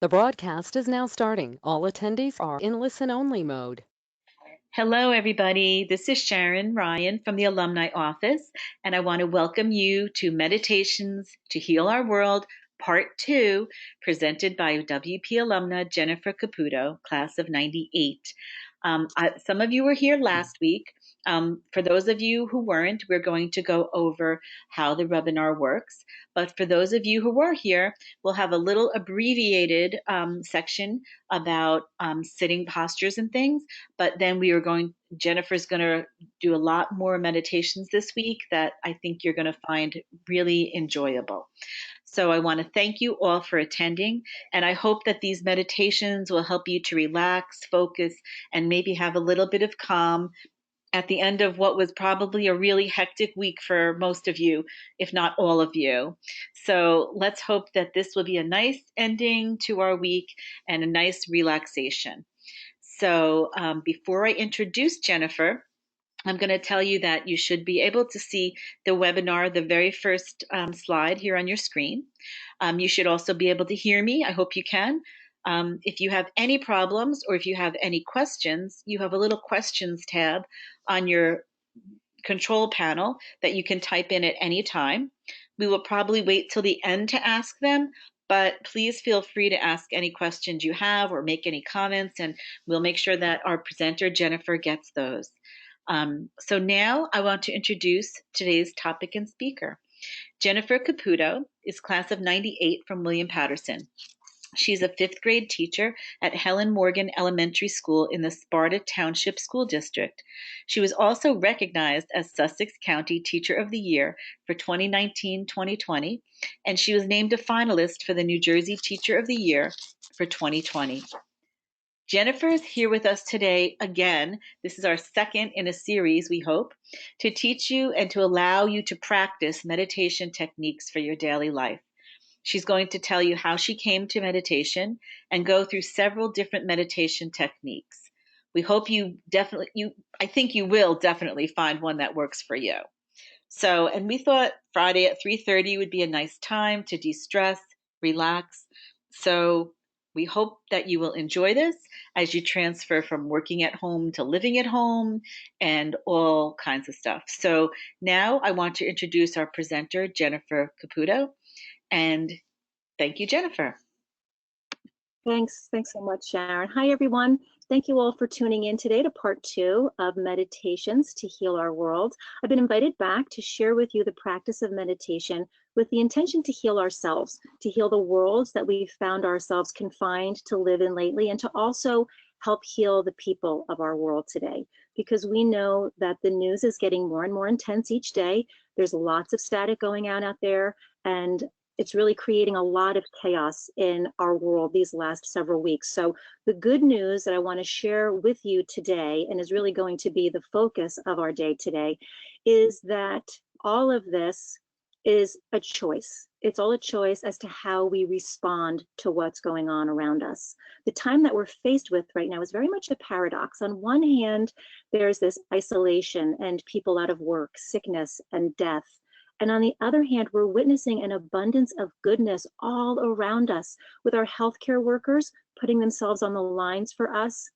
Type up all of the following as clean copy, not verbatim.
The broadcast is now starting. All attendees are in listen-only mode. Hello, everybody. This is Sharon Ryan from the Alumni Office, and I want to welcome you to Meditations to Heal Our World, Part 2, presented by WP alumna Jennifer Caputo, class of 98. Some of you were here last week. For those of you who weren't, we're going to go over how the webinar works. But for those of you who were here, we'll have a little abbreviated section about sitting postures and things. But then Jennifer's going to do a lot more meditations this week that I think you're going to find really enjoyable. So I want to thank you all for attending, and I hope that these meditations will help you to relax, focus, and maybe have a little bit of calm at the end of what was probably a really hectic week for most of you, if not all of you. So let's hope that this will be a nice ending to our week and a nice relaxation. So before I introduce Jennifer, I'm going to tell you that you should be able to see the webinar, the very first slide here on your screen. You should also be able to hear me. I hope you can. If you have any problems or if you have any questions, you have a little questions tab on your control panel that you can type in at any time. We will probably wait till the end to ask them, but please feel free to ask any questions you have or make any comments, and we'll make sure that our presenter, Jennifer, gets those. So now I want to introduce today's topic and speaker. Jennifer Caputo is class of 98 from William Patterson. She's a fifth grade teacher at Helen Morgan Elementary School in the Sparta Township School District. She was also recognized as Sussex County Teacher of the Year for 2019-2020, and she was named a finalist for the New Jersey Teacher of the Year for 2020. Jennifer is here with us today again. This is our second in a series, we hope, to teach you and to allow you to practice meditation techniques for your daily life. She's going to tell you how she came to meditation and go through several different meditation techniques. We hope I think you will definitely find one that works for you. So, and we thought Friday at 3:30 would be a nice time to de-stress, relax. So we hope that you will enjoy this as you transfer from working at home to living at home and all kinds of stuff. So now I want to introduce our presenter, Jennifer Caputo. And thank you, Jennifer. Thanks so much, Sharon. Hi, everyone. Thank you all for tuning in today to part 2 of Meditations to Heal Our World. I've been invited back to share with you the practice of meditation with the intention to heal ourselves, to heal the worlds that we've found ourselves confined to live in lately, and to also help heal the people of our world today. Because we know that the news is getting more and more intense each day. There's lots of static going out there, and it's really creating a lot of chaos in our world these last several weeks. So the good news that I want to share with you today, and is really going to be the focus of our day today, is that all of this is a choice. It's all a choice as to how we respond to what's going on around us. The time that we're faced with right now is very much a paradox. On one hand, there's this isolation and people out of work, sickness and death. And on the other hand, we're witnessing an abundance of goodness all around us, with our healthcare workers putting themselves on the lines for us.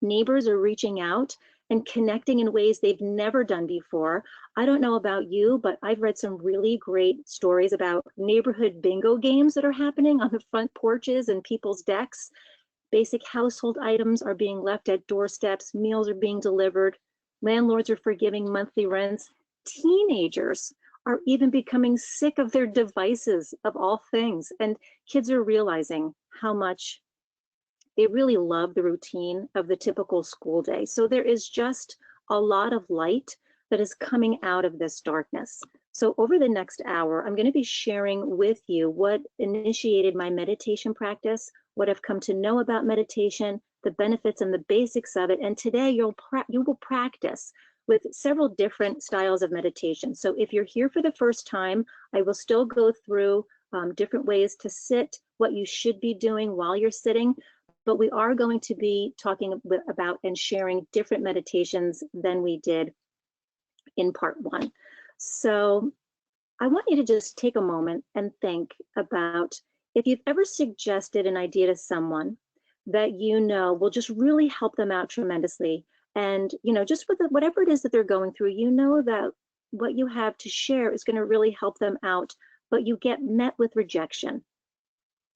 Neighbors are reaching out and connecting in ways they've never done before. I don't know about you, but I've read some really great stories about neighborhood bingo games that are happening on the front porches and people's decks. Basic household items are being left at doorsteps, meals are being delivered, landlords are forgiving monthly rents. Teenagers are even becoming sick of their devices, of all things, and kids are realizing how much they really love the routine of the typical school day. So there is just a lot of light that is coming out of this darkness. So over the next hour, I'm going to be sharing with you what initiated my meditation practice, what I've come to know about meditation, the benefits and the basics of it, and today you will practice with several different styles of meditation. So if you're here for the first time, I will still go through different ways to sit, what you should be doing while you're sitting, but we are going to be talking about and sharing different meditations than we did in part 1. So I want you to just take a moment and think about If you've ever suggested an idea to someone that you know will just really help them out tremendously, and just with whatever it is that they're going through, you know that what you have to share is going to really help them out, but you get met with rejection.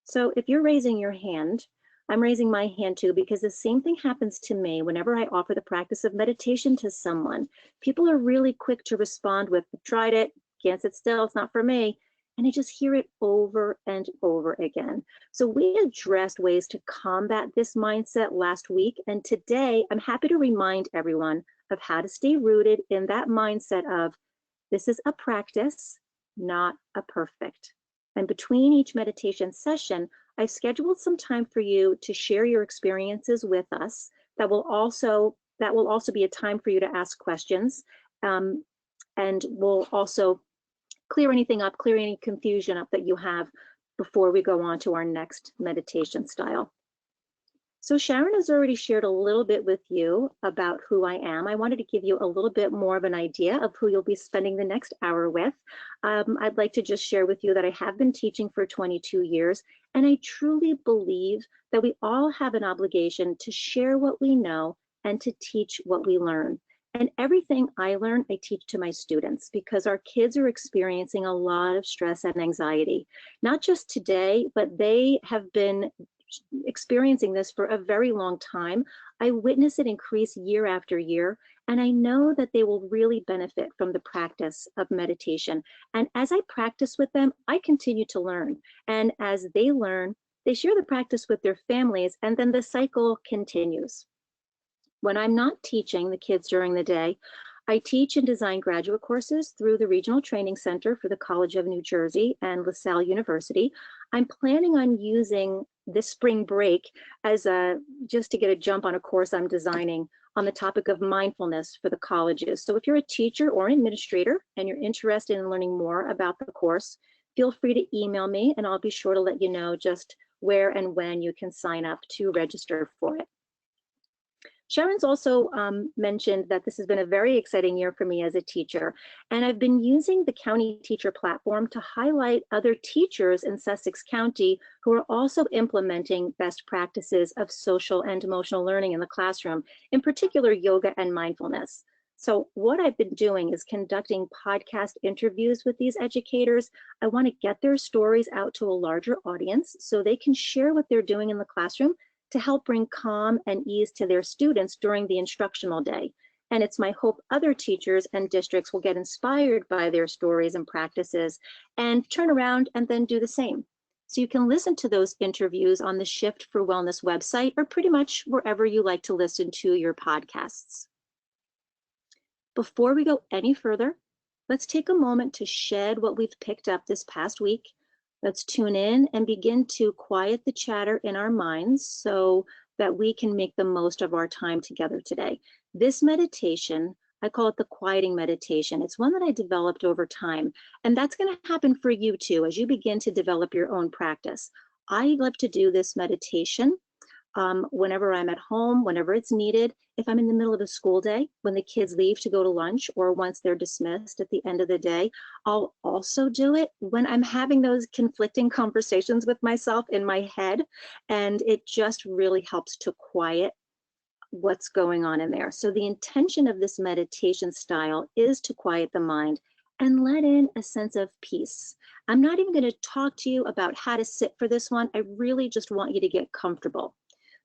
So if you're raising your hand, I'm raising my hand too, because the same thing happens to me whenever I offer the practice of meditation to someone. People are really quick to respond with, tried it, can't sit still, it's not for me. And I just hear it over and over again. So we addressed ways to combat this mindset last week. And today I'm happy to remind everyone of how to stay rooted in that mindset of, this is a practice, not a perfect. And between each meditation session, I've scheduled some time for you to share your experiences with us. That will also be a time for you to ask questions, and we'll also clear anything up, clear any confusion up that you have before we go on to our next meditation style. So Sharon has already shared a little bit with you about who I am. I wanted to give you a little bit more of an idea of who you'll be spending the next hour with. I'd like to just share with you that I have been teaching for 22 years, and I truly believe that we all have an obligation to share what we know and to teach what we learn. And everything I learn, I teach to my students, because our kids are experiencing a lot of stress and anxiety, not just today, but they have been experiencing this for a very long time. I witness it increase year after year, and I know that they will really benefit from the practice of meditation. And as I practice with them, I continue to learn. And as they learn, they share the practice with their families, and then the cycle continues. When I'm not teaching the kids during the day, I teach and design graduate courses through the Regional Training Center for the College of New Jersey and LaSalle University. I'm planning on using this spring break as just to get a jump on a course I'm designing on the topic of mindfulness for the colleges. So if you're a teacher or an administrator and you're interested in learning more about the course, feel free to email me and I'll be sure to let you know just where and when you can sign up to register for it. Sharon's also mentioned that this has been a very exciting year for me as a teacher, and I've been using the county teacher platform to highlight other teachers in Sussex County who are also implementing best practices of social and emotional learning in the classroom, in particular yoga and mindfulness. So what I've been doing is conducting podcast interviews with these educators. I want to get their stories out to a larger audience so they can share what they're doing in the classroom to help bring calm and ease to their students during the instructional day. And it's my hope other teachers and districts will get inspired by their stories and practices and turn around and then do the same. So you can listen to those interviews on the Shift for Wellness website or pretty much wherever you like to listen to your podcasts. Before we go any further, let's take a moment to shed what we've picked up this past week. Let's tune in and begin to quiet the chatter in our minds so that we can make the most of our time together today. This meditation, I call it the quieting meditation. It's one that I developed over time, and that's going to happen for you too as you begin to develop your own practice. I love to do this meditation whenever I'm at home, whenever it's needed. If I'm in the middle of a school day, when the kids leave to go to lunch, or once they're dismissed at the end of the day, I'll also do it when I'm having those conflicting conversations with myself in my head. And it just really helps to quiet what's going on in there. So the intention of this meditation style is to quiet the mind and let in a sense of peace. I'm not even going to talk to you about how to sit for this one. I really just want you to get comfortable.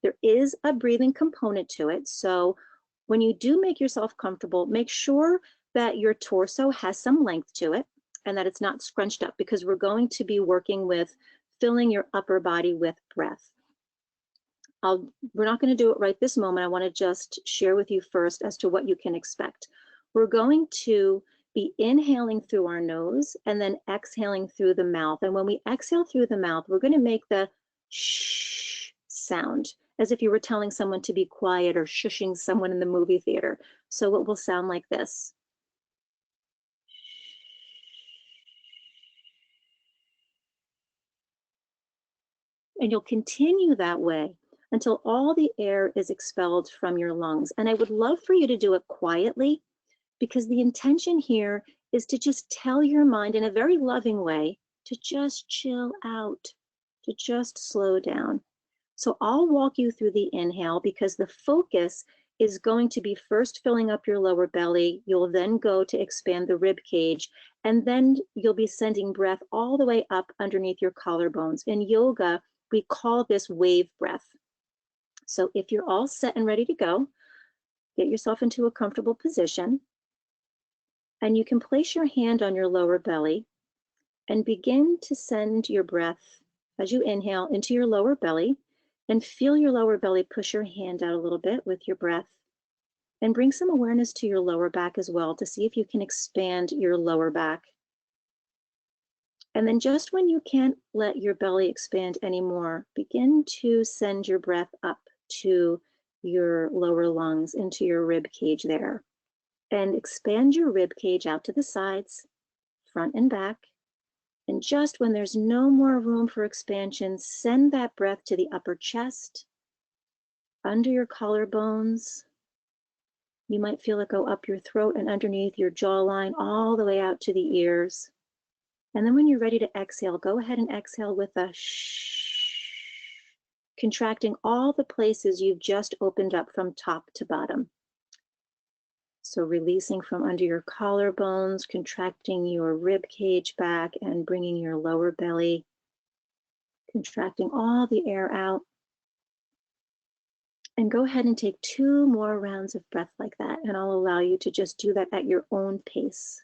There is a breathing component to it. So when you do make yourself comfortable, make sure that your torso has some length to it and that it's not scrunched up, because we're going to be working with filling your upper body with breath. We're not going to do it right this moment. I want to just share with you first as to what you can expect. We're going to be inhaling through our nose and then exhaling through the mouth. And when we exhale through the mouth, we're going to make the shh sound, as if you were telling someone to be quiet or shushing someone in the movie theater. So it will sound like this. And you'll continue that way until all the air is expelled from your lungs. And I would love for you to do it quietly, because the intention here is to just tell your mind in a very loving way to just chill out. to just slow down. So I'll walk you through the inhale because the focus is going to be first filling up your lower belly. You'll then go to expand the rib cage, and then you'll be sending breath all the way up underneath your collarbones. In yoga, we call this wave breath. So if you're all set and ready to go, get yourself into a comfortable position, and you can place your hand on your lower belly and begin to send your breath as you inhale into your lower belly, and feel your lower belly push your hand out a little bit with your breath, and bring some awareness to your lower back as well to see if you can expand your lower back. And then just when you can't let your belly expand anymore, begin to send your breath up to your lower lungs, into your rib cage there, and expand your rib cage out to the sides, front and back. And just when there's no more room for expansion, send that breath to the upper chest, under your collarbones. You might feel it go up your throat and underneath your jawline, all the way out to the ears. And then when you're ready to exhale, go ahead and exhale with a shh, contracting all the places you've just opened up from top to bottom. So releasing from under your collarbones, contracting your rib cage back and bringing your lower belly, contracting all the air out. And go ahead and take 2 more rounds of breath like that, and I'll allow you to just do that at your own pace.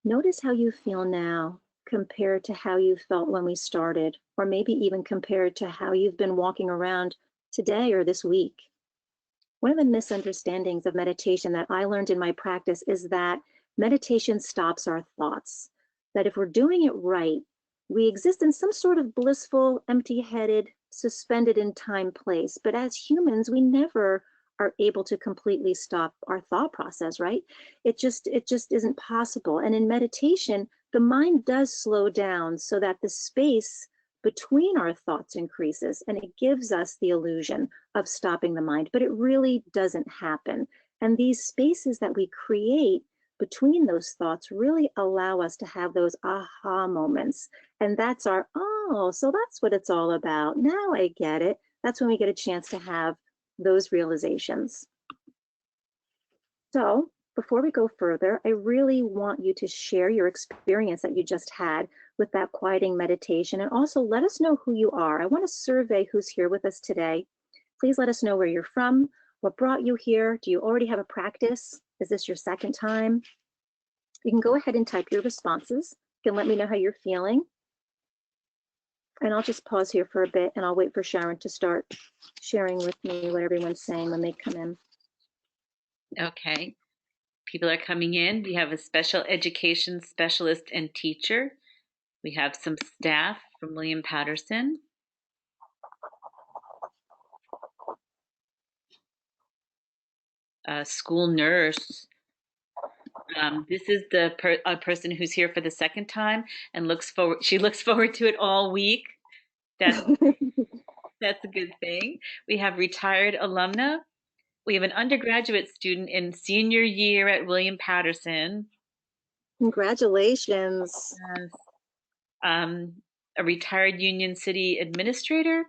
Notice how you feel now compared to how you felt when we started, or maybe even compared to how you've been walking around today or this week. One of the misunderstandings of meditation that I learned in my practice is that meditation stops our thoughts. That if we're doing it right, we exist in some sort of blissful, empty headed, suspended in time place. But as humans, we never are able to completely stop our thought process, right? It just isn't possible. And in meditation, the mind does slow down so that the space between our thoughts increases, and it gives us the illusion of stopping the mind, but it really doesn't happen. And these spaces that we create between those thoughts really allow us to have those aha moments. And that's our, oh, so that's what it's all about. Now I get it. That's when we get a chance to have those realizations. So before we go further, I really want you to share your experience that you just had with that quieting meditation, and also let us know who you are. I want to survey who's here with us today. Please let us know where you're from, what brought you here. Do you already have a practice? Is this your second time? You can go ahead and type your responses. You can let me know how you're feeling. And I'll just pause here for a bit, and I'll wait for Sharon to start sharing with me what everyone's saying when they come in. Okay. People are coming in. We have a special education specialist and teacher. We have some staff from William Patterson. A school nurse. This is the person who's here for the second time and looks forward. She looks forward to it all week. That's that's a good thing. We have retired alumna. We have an undergraduate student in senior year at William Patterson. Congratulations. Um, a retired Union City administrator.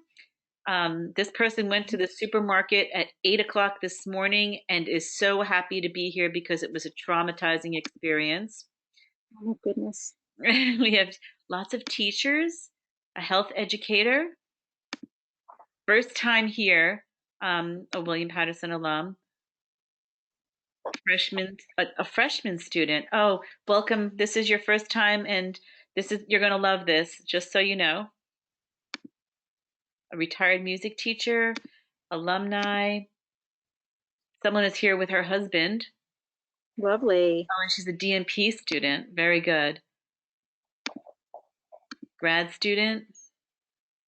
This person went to the supermarket at 8 o'clock this morning and is so happy to be here because it was a traumatizing experience. Oh my goodness. We have lots of teachers, a health educator, first time here, a William Patterson alum, a freshman student. Oh, welcome. This is your first time, and you're going to love this, just so you know. A retired music teacher, alumni. Someone is here with her husband. Lovely. Oh, and she's a DMP student. Very good. Grad student.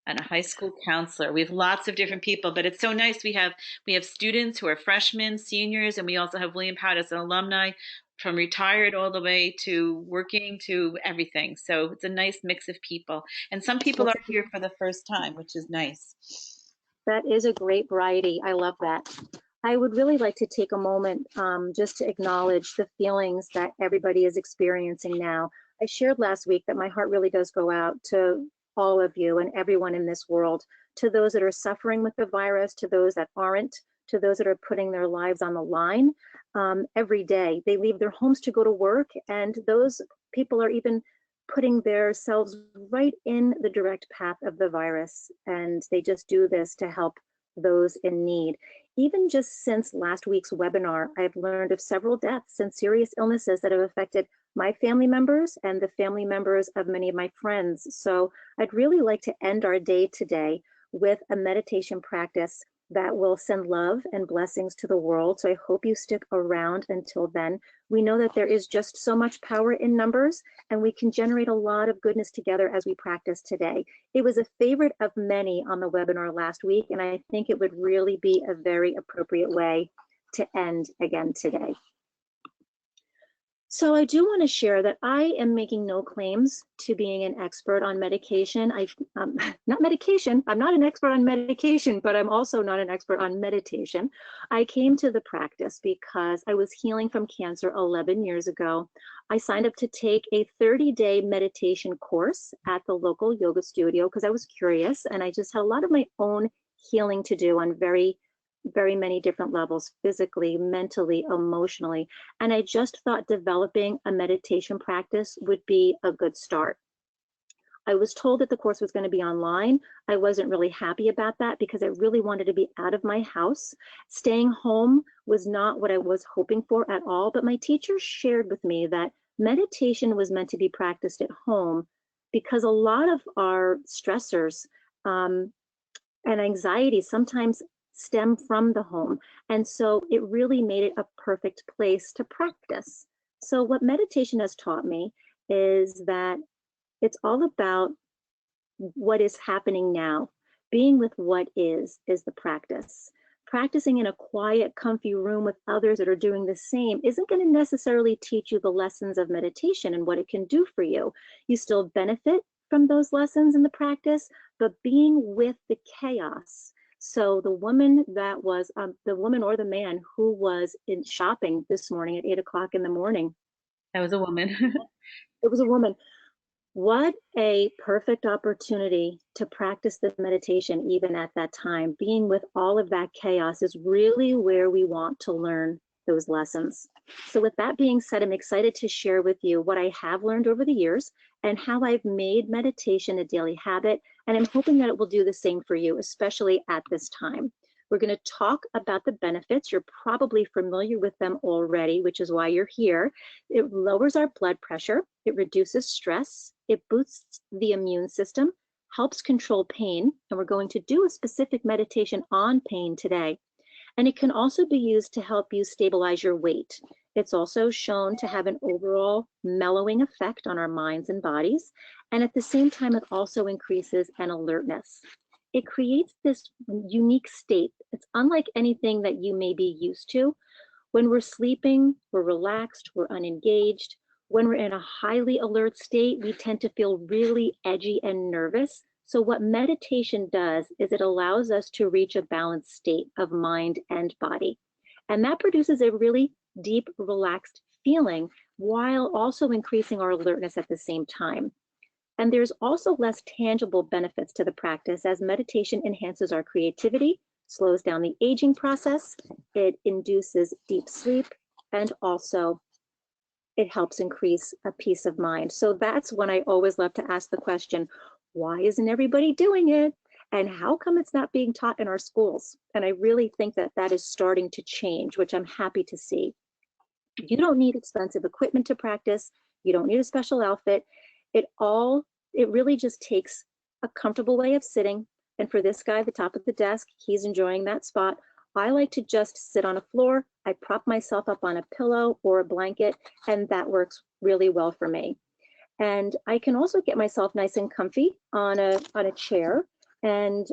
and a high school counselor. We have lots of different people, but it's so nice. We have students who are freshmen, seniors, and we also have William Powell as an alumni, from retired all the way to working to everything. So it's a nice mix of people. And some people are here for the first time, which is nice. That is a great variety. I love that. I would really like to take a moment just to acknowledge the feelings that everybody is experiencing now. I shared last week that my heart really does go out to all of you and everyone in this world, to those that are suffering with the virus, to those that aren't, to those that are putting their lives on the line every day. They leave their homes to go to work, and those people are even putting themselves right in the direct path of the virus, and they just do this to help those in need. Even just since last week's webinar, I've learned of several deaths and serious illnesses that have affected my family members and the family members of many of my friends. So I'd really like to end our day today with a meditation practice that will send love and blessings to the world. So I hope you stick around until then. We know that there is just so much power in numbers, and we can generate a lot of goodness together as we practice today. It was a favorite of many on the webinar last week, and I think it would really be a very appropriate way to end again today. So I do want to share that I am making no claims to being an expert on medication. Not medication. I'm not an expert on medication, but I'm also not an expert on meditation. I came to the practice because I was healing from cancer 11 years ago. I signed up to take a 30-day meditation course at the local yoga studio because I was curious, and I just had a lot of my own healing to do on very many different levels, physically, mentally, emotionally. And I just thought developing a meditation practice would be a good start. I was told that the course was going to be online. I wasn't really happy about that because I really wanted to be out of my house. Staying home was not what I was hoping for at all, but my teacher shared with me that meditation was meant to be practiced at home because a lot of our stressors and anxiety sometimes stem from the home. And so it really made it a perfect place to practice. So what meditation has taught me is that it's all about what is happening now. Being with what is the practice. Practicing in a quiet, comfy room with others that are doing the same isn't going to necessarily teach you the lessons of meditation and what it can do for you. You still benefit from those lessons in the practice, but being with the chaos. So the woman that was, the woman or the man who was in shopping this morning at 8 o'clock in the morning. That was a woman. It was a woman. What a perfect opportunity to practice the meditation even at that time. Being with all of that chaos is really where we want to learn those lessons. So with that being said, I'm excited to share with you what I have learned over the years and how I've made meditation a daily habit. And I'm hoping that it will do the same for you, especially at this time. We're going to talk about the benefits. You're probably familiar with them already, which is why you're here. It lowers our blood pressure. It reduces stress. It boosts the immune system, helps control pain. And we're going to do a specific meditation on pain today. And it can also be used to help you stabilize your weight. It's also shown to have an overall mellowing effect on our minds and bodies. And at the same time, it also increases an alertness. It creates this unique state. It's unlike anything that you may be used to. When we're sleeping, we're relaxed, we're unengaged. When we're in a highly alert state, we tend to feel really edgy and nervous. So what meditation does is it allows us to reach a balanced state of mind and body. And that produces a really deep, relaxed feeling while also increasing our alertness at the same time. And there's also less tangible benefits to the practice as meditation enhances our creativity, slows down the aging process, it induces deep sleep, and also it helps increase a peace of mind. So that's when I always love to ask the question, why isn't everybody doing it? And how come it's not being taught in our schools? And I really think that that is starting to change, which I'm happy to see. You don't need expensive equipment to practice. You don't need a special outfit. It really just takes a comfortable way of sitting. And for this guy at the top of the desk, he's enjoying that spot. I like to just sit on a floor. I prop myself up on a pillow or a blanket, and that works really well for me. And I can also get myself nice and comfy on a chair. And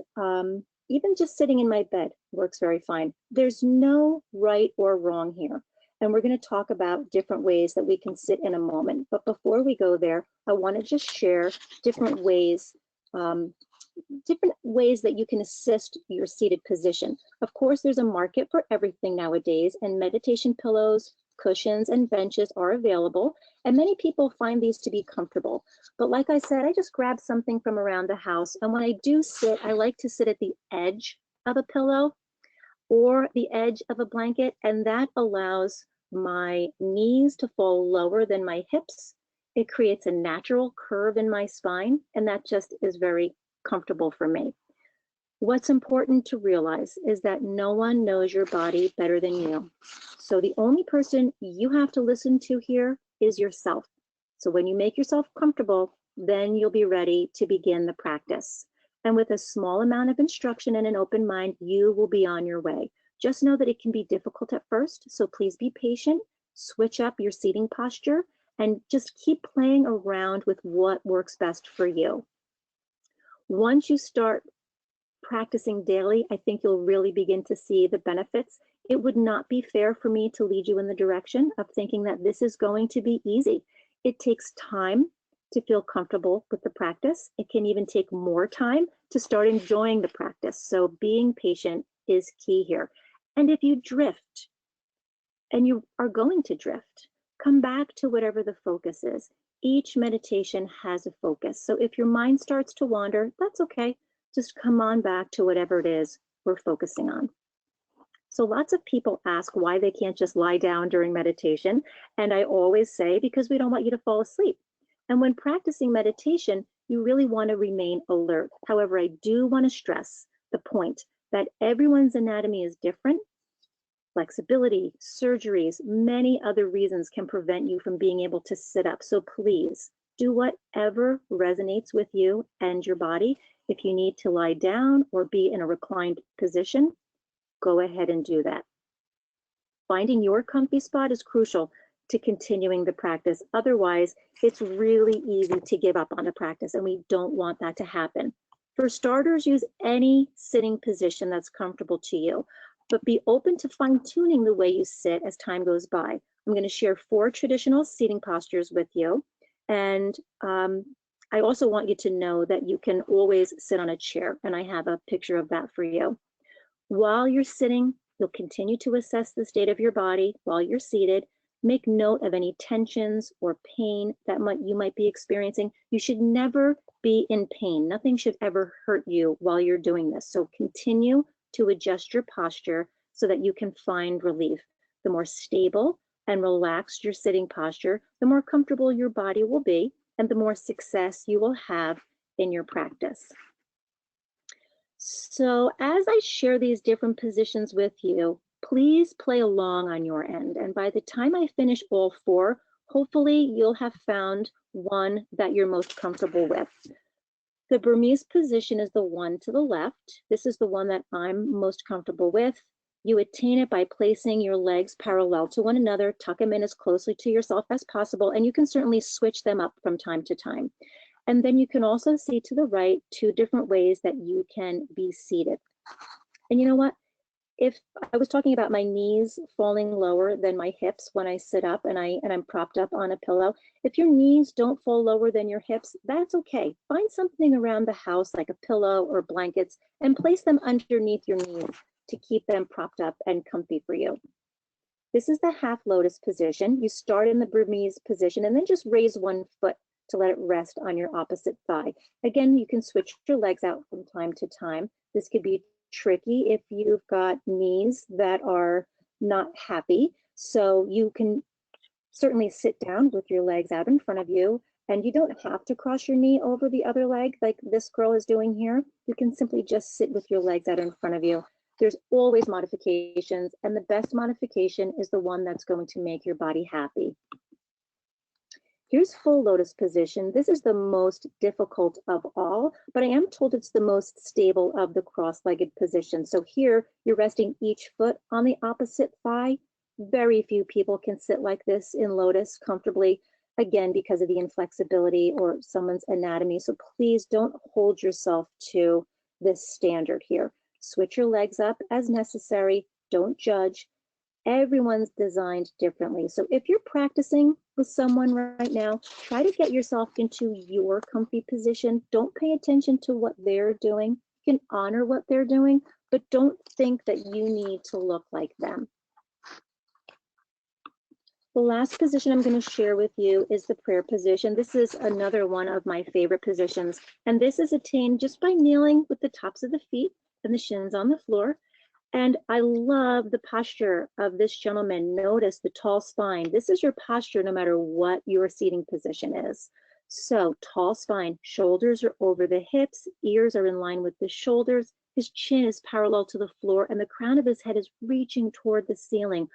even just sitting in my bed works very fine. There's no right or wrong here. And we're going to talk about different ways that we can sit in a moment. But before we go there, I want to just share different ways that you can assist your seated position. Of course, there's a market for everything nowadays, and meditation pillows, cushions, and benches are available, and many people find these to be comfortable. But like I said, I just grab something from around the house, and when I do sit, I like to sit at the edge of a pillow or the edge of a blanket, and that allows my knees to fall lower than my hips. It creates a natural curve in my spine, and that just is very comfortable for me. What's important to realize is that no one knows your body better than you. So the only person you have to listen to here is yourself. So when you make yourself comfortable, then you'll be ready to begin the practice. And with a small amount of instruction and an open mind, you will be on your way. Just know that it can be difficult at first, so please be patient, switch up your seating posture, and just keep playing around with what works best for you. Once you start practicing daily, I think you'll really begin to see the benefits. It would not be fair for me to lead you in the direction of thinking that this is going to be easy. It takes time to feel comfortable with the practice. It can even take more time to start enjoying the practice. So being patient is key here. And if you drift, and you are going to drift, come back to whatever the focus is. Each meditation has a focus. So if your mind starts to wander, that's okay. Just come on back to whatever it is we're focusing on. So lots of people ask why they can't just lie down during meditation. And I always say, because we don't want you to fall asleep. And when practicing meditation, you really want to remain alert. However, I do want to stress the point that everyone's anatomy is different. Flexibility, surgeries, many other reasons can prevent you from being able to sit up. So please do whatever resonates with you and your body. If you need to lie down or be in a reclined position, go ahead and do that. Finding your comfy spot is crucial to continuing the practice. Otherwise, it's really easy to give up on a practice, and we don't want that to happen. For starters, use any sitting position that's comfortable to you, but be open to fine-tuning the way you sit as time goes by. I'm going to share 4 traditional seating postures with you, and I also want you to know that you can always sit on a chair, and I have a picture of that for you. While you're sitting, you'll continue to assess the state of your body while you're seated. Make note of any tensions or pain that you might be experiencing. You should never be in pain. Nothing should ever hurt you while you're doing this. So continue to adjust your posture so that you can find relief. The more stable and relaxed your sitting posture, the more comfortable your body will be, and the more success you will have in your practice. So as I share these different positions with you, please play along on your end. And by the time I finish all 4, hopefully you'll have found one that you're most comfortable with. The Burmese position is the one to the left. This is the one that I'm most comfortable with. You attain it by placing your legs parallel to one another, tuck them in as closely to yourself as possible, and you can certainly switch them up from time to time. And then you can also see to the right 2 different ways that you can be seated. And you know what? If I was talking about my knees falling lower than my hips when I sit up and I'm propped up on a pillow, if your knees don't fall lower than your hips, that's okay. Find something around the house like a pillow or blankets and place them underneath your knees to keep them propped up and comfy for you. This is the half lotus position. You start in the Burmese position and then just raise one foot to let it rest on your opposite thigh. Again, you can switch your legs out from time to time. This could be tricky if you've got knees that are not happy. So you can certainly sit down with your legs out in front of you, and you don't have to cross your knee over the other leg like this girl is doing here. You can simply just sit with your legs out in front of you. There's always modifications, and the best modification is the one that's going to make your body happy. Here's full lotus position. This is the most difficult of all, but I am told it's the most stable of the cross-legged position. So here you're resting each foot on the opposite thigh. Very few people can sit like this in lotus comfortably, again, because of the inflexibility or someone's anatomy. So please don't hold yourself to this standard here. Switch your legs up as necessary. Don't judge. Everyone's designed differently. So if you're practicing with someone right now, try to get yourself into your comfy position. Don't pay attention to what they're doing. You can honor what they're doing, but don't think that you need to look like them. The last position I'm going to share with you is the prayer position. This is another one of my favorite positions, and this is attained just by kneeling with the tops of the feet and the shins on the floor. And I love the posture of this gentleman. Notice the tall spine. This is your posture no matter what your seating position is. So tall spine, shoulders are over the hips, ears are in line with the shoulders, his chin is parallel to the floor, and the crown of his head is reaching toward the ceiling.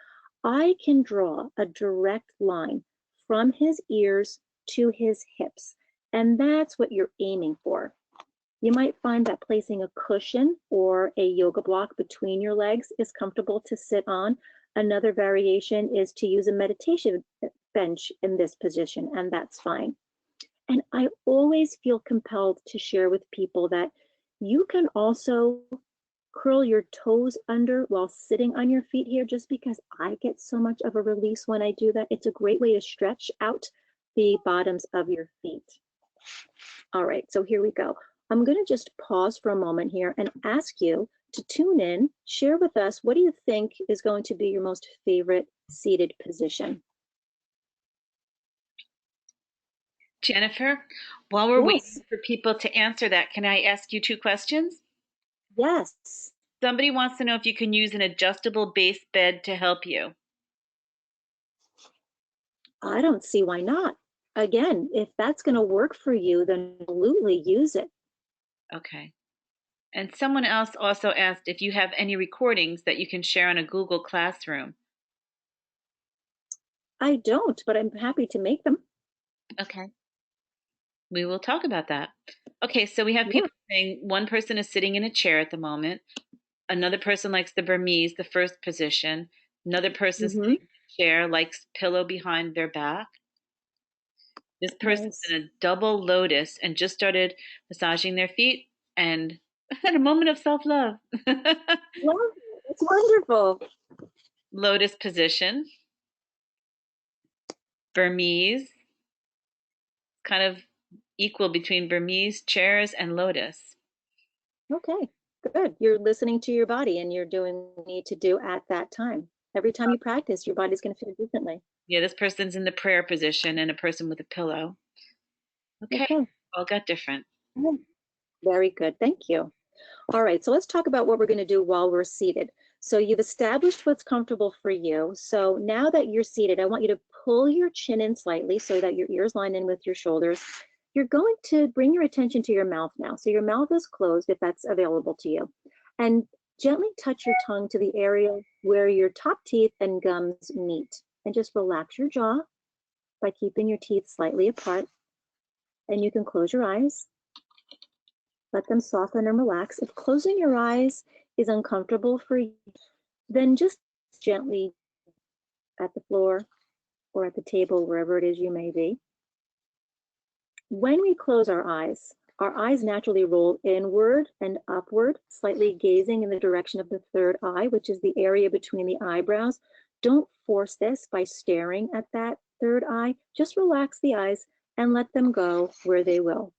I can draw a direct line from his ears to his hips, and that's what you're aiming for. You might find that placing a cushion or a yoga block between your legs is comfortable to sit on. Another variation is to use a meditation bench in this position, and that's fine. And I always feel compelled to share with people that you can also curl your toes under while sitting on your feet here, just because I get so much of a release when I do that. It's a great way to stretch out the bottoms of your feet. All right, so here we go. I'm going to just pause for a moment here and ask you to tune in, share with us, what do you think is going to be your most favorite seated position? Jennifer, while we're Yes. waiting for people to answer that, can I ask you 2 questions? Yes. Somebody wants to know if you can use an adjustable base bed to help you. I don't see why not. Again, if that's going to work for you, then absolutely use it. Okay. And someone else also asked if you have any recordings that you can share on a Google Classroom. I don't, but I'm happy to make them. Okay. We will talk about that. Okay, so we have Yeah. people saying one person is sitting in a chair at the moment. Another person likes the Burmese, the first position. Another person sitting in a chair likes pillow behind their back. This person's Nice. in a double lotus and just started massaging their feet and had a moment of self-love. Well, it's wonderful. Lotus position. Burmese, kind of equal between Burmese, chairs, and lotus. Okay, good. You're listening to your body and you're doing what you need to do at that time. Every time you practice, your body's going to feel differently. Yeah, this person's in the prayer position and a person with a pillow. Okay, Okay. all got different. Very good. Thank you. All right, so let's talk about what we're going to do while we're seated. So you've established what's comfortable for you. So now that you're seated, I want you to pull your chin in slightly so that your ears line in with your shoulders. You're going to bring your attention to your mouth now. So your mouth is closed if that's available to you. And gently touch your tongue to the area where your top teeth and gums meet. And just relax your jaw by keeping your teeth slightly apart. And you can close your eyes. Let them soften and relax. If closing your eyes is uncomfortable for you, then just gently at the floor or at the table, wherever it is you may be. When we close our eyes naturally roll inward and upward, slightly gazing in the direction of the third eye, which is the area between the eyebrows. Don't force this by staring at that third eye. Just relax the eyes and let them go where they will.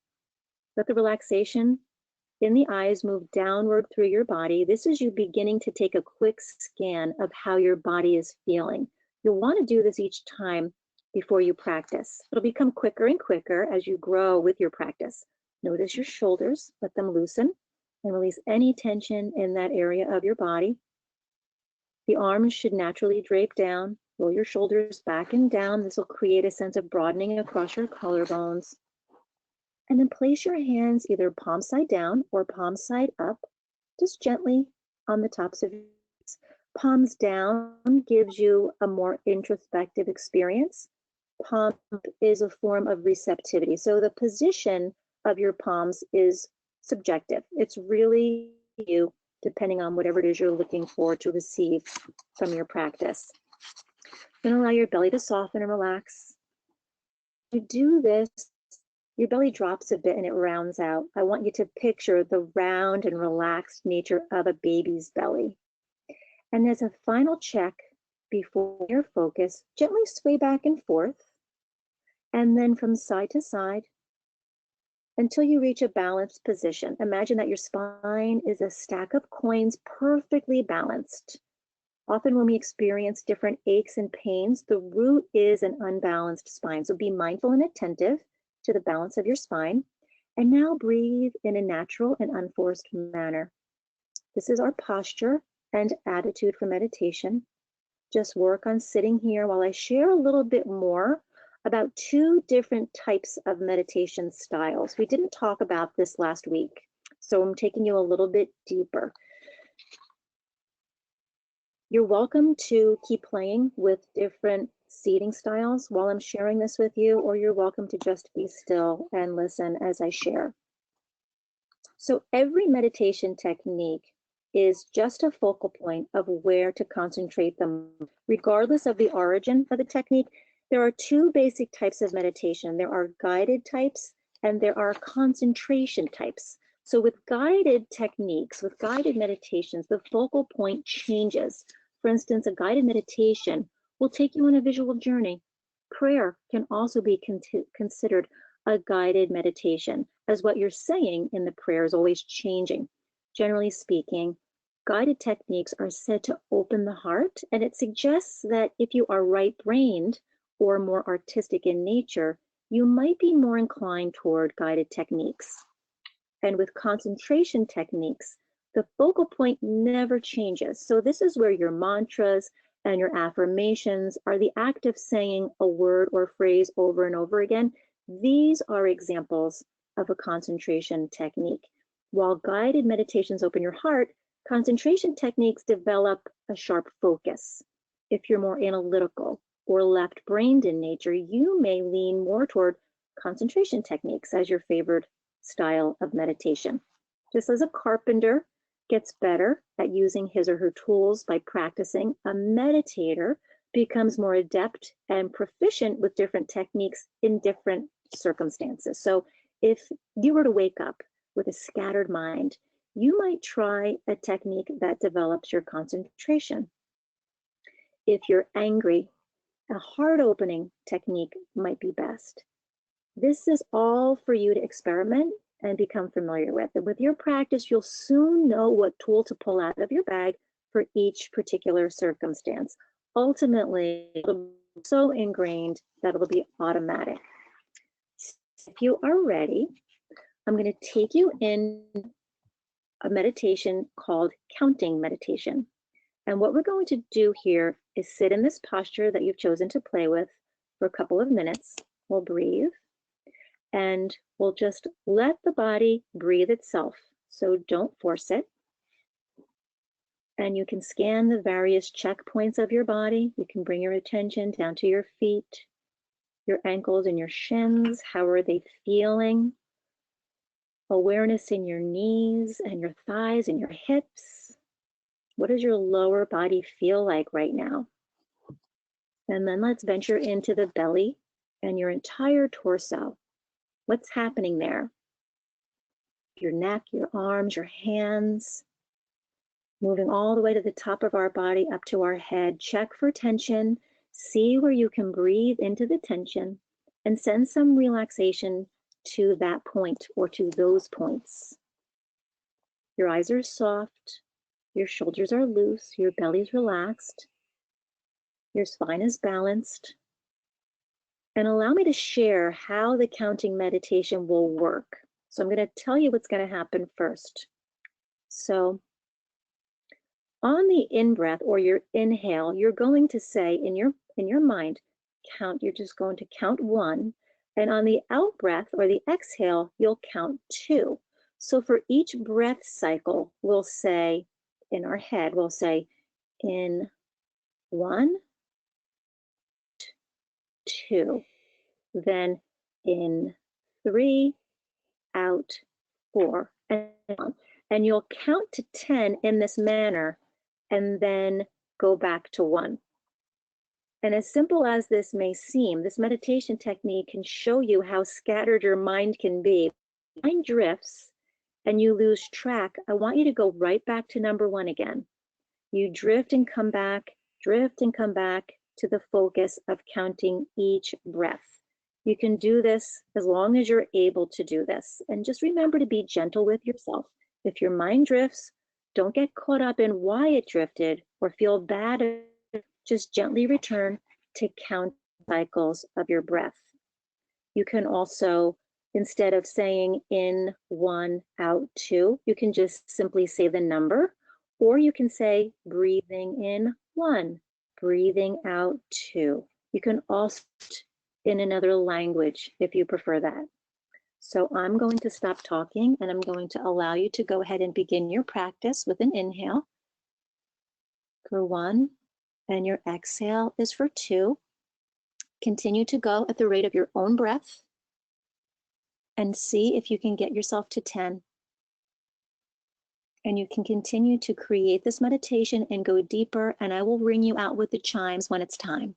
Let the relaxation in the eyes move downward through your body. This is you beginning to take a quick scan of how your body is feeling. You'll want to do this each time before you practice. It'll become quicker and quicker as you grow with your practice. Notice your shoulders, let them loosen and release any tension in that area of your body. The arms should naturally drape down. Roll your shoulders back and down. This will create a sense of broadening across your collarbones. And then place your hands either palm side down or palm side up, just gently on the tops of your hands. Palms down gives you a more introspective experience. Palm up is a form of receptivity. So the position of your palms is subjective. It's really you, depending on whatever it is you're looking for to receive from your practice. Then allow your belly to soften and relax. You do this Your belly drops a bit and it rounds out. I want you to picture the round and relaxed nature of a baby's belly. And as a final check before your focus, gently sway back and forth, and then from side to side until you reach a balanced position. Imagine that your spine is a stack of coins perfectly balanced. Often when we experience different aches and pains, the root is an unbalanced spine. So be mindful and attentive to the balance of your spine. And now breathe in a natural and unforced manner. This is our posture and attitude for meditation. Just work on sitting here while I share a little bit more about two different types of meditation styles. We didn't talk about this last week, so I'm taking you a little bit deeper. You're welcome to keep playing with different seating styles while I'm sharing this with you, or you're welcome to just be still and listen as I share. So every meditation technique is just a focal point of where to concentrate them. Regardless of the origin of the technique, there are two basic types of meditation. There are guided types and there are concentration types. So with guided techniques, with guided meditations, the focal point changes. For instance, a guided meditation will take you on a visual journey. Prayer can also be considered a guided meditation, as what you're saying in the prayer is always changing. Generally speaking, guided techniques are said to open the heart, and it suggests that if you are right-brained or more artistic in nature, you might be more inclined toward guided techniques. And with concentration techniques, the focal point never changes. So this is where your mantras and your affirmations are the act of saying a word or phrase over and over again. These are examples of a concentration technique. While guided meditations open your heart, concentration techniques develop a sharp focus. If you're more analytical or left-brained in nature, you may lean more toward concentration techniques as your favorite style of meditation. Just as a carpenter gets better at using his or her tools by practicing, a meditator becomes more adept and proficient with different techniques in different circumstances. So if you were to wake up with a scattered mind, you might try a technique that develops your concentration. If you're angry, a heart-opening technique might be best. This is all for you to experiment and become familiar with. And with your practice, you'll soon know what tool to pull out of your bag for each particular circumstance. Ultimately, it'll be so ingrained that it'll be automatic. If you are ready, I'm going to take you in a meditation called counting meditation. And what we're going to do here is sit in this posture that you've chosen to play with for a couple of minutes. We'll breathe and we'll just let the body breathe itself. So don't force it. And you can scan the various checkpoints of your body. You can bring your attention down to your feet, your ankles and your shins. How are they feeling? Awareness in your knees and your thighs and your hips. What does your lower body feel like right now? And then let's venture into the belly and your entire torso. What's happening there? Your neck, your arms, your hands, moving all the way to the top of our body up to our head. Check for tension. See where you can breathe into the tension and send some relaxation to that point or to those points. Your eyes are soft. Your shoulders are loose. Your belly's relaxed. Your spine is balanced. And allow me to share how the counting meditation will work. So I'm going to tell you what's going to happen first. So on the in-breath or your inhale, you're going to say in your mind, count, you're just going to count 1. And on the out-breath or the exhale, you'll count 2. So for each breath cycle, we'll say, in our head, we'll say in 1, 2, then in 3, out 4, and on. And you'll count to 10 in this manner and then go back to 1. And as simple as this may seem, this meditation technique can show you how scattered your mind can be. Mind drifts and you lose track. I want you to go right back to number one again. You drift and come back to the focus of counting each breath. You can do this as long as you're able to do this. And just remember to be gentle with yourself. If your mind drifts, don't get caught up in why it drifted or feel bad. Just gently return to count cycles of your breath. You can also, instead of saying in, one, out, two, you can just simply say the number, or you can say breathing in one, breathing out two. You can also in another language if you prefer that. So I'm going to stop talking and I'm going to allow you to go ahead and begin your practice with an inhale for one, and your exhale is for two. Continue to go at the rate of your own breath and see if you can get yourself to 10. And you can continue to create this meditation and go deeper, and I will ring you out with the chimes when it's time.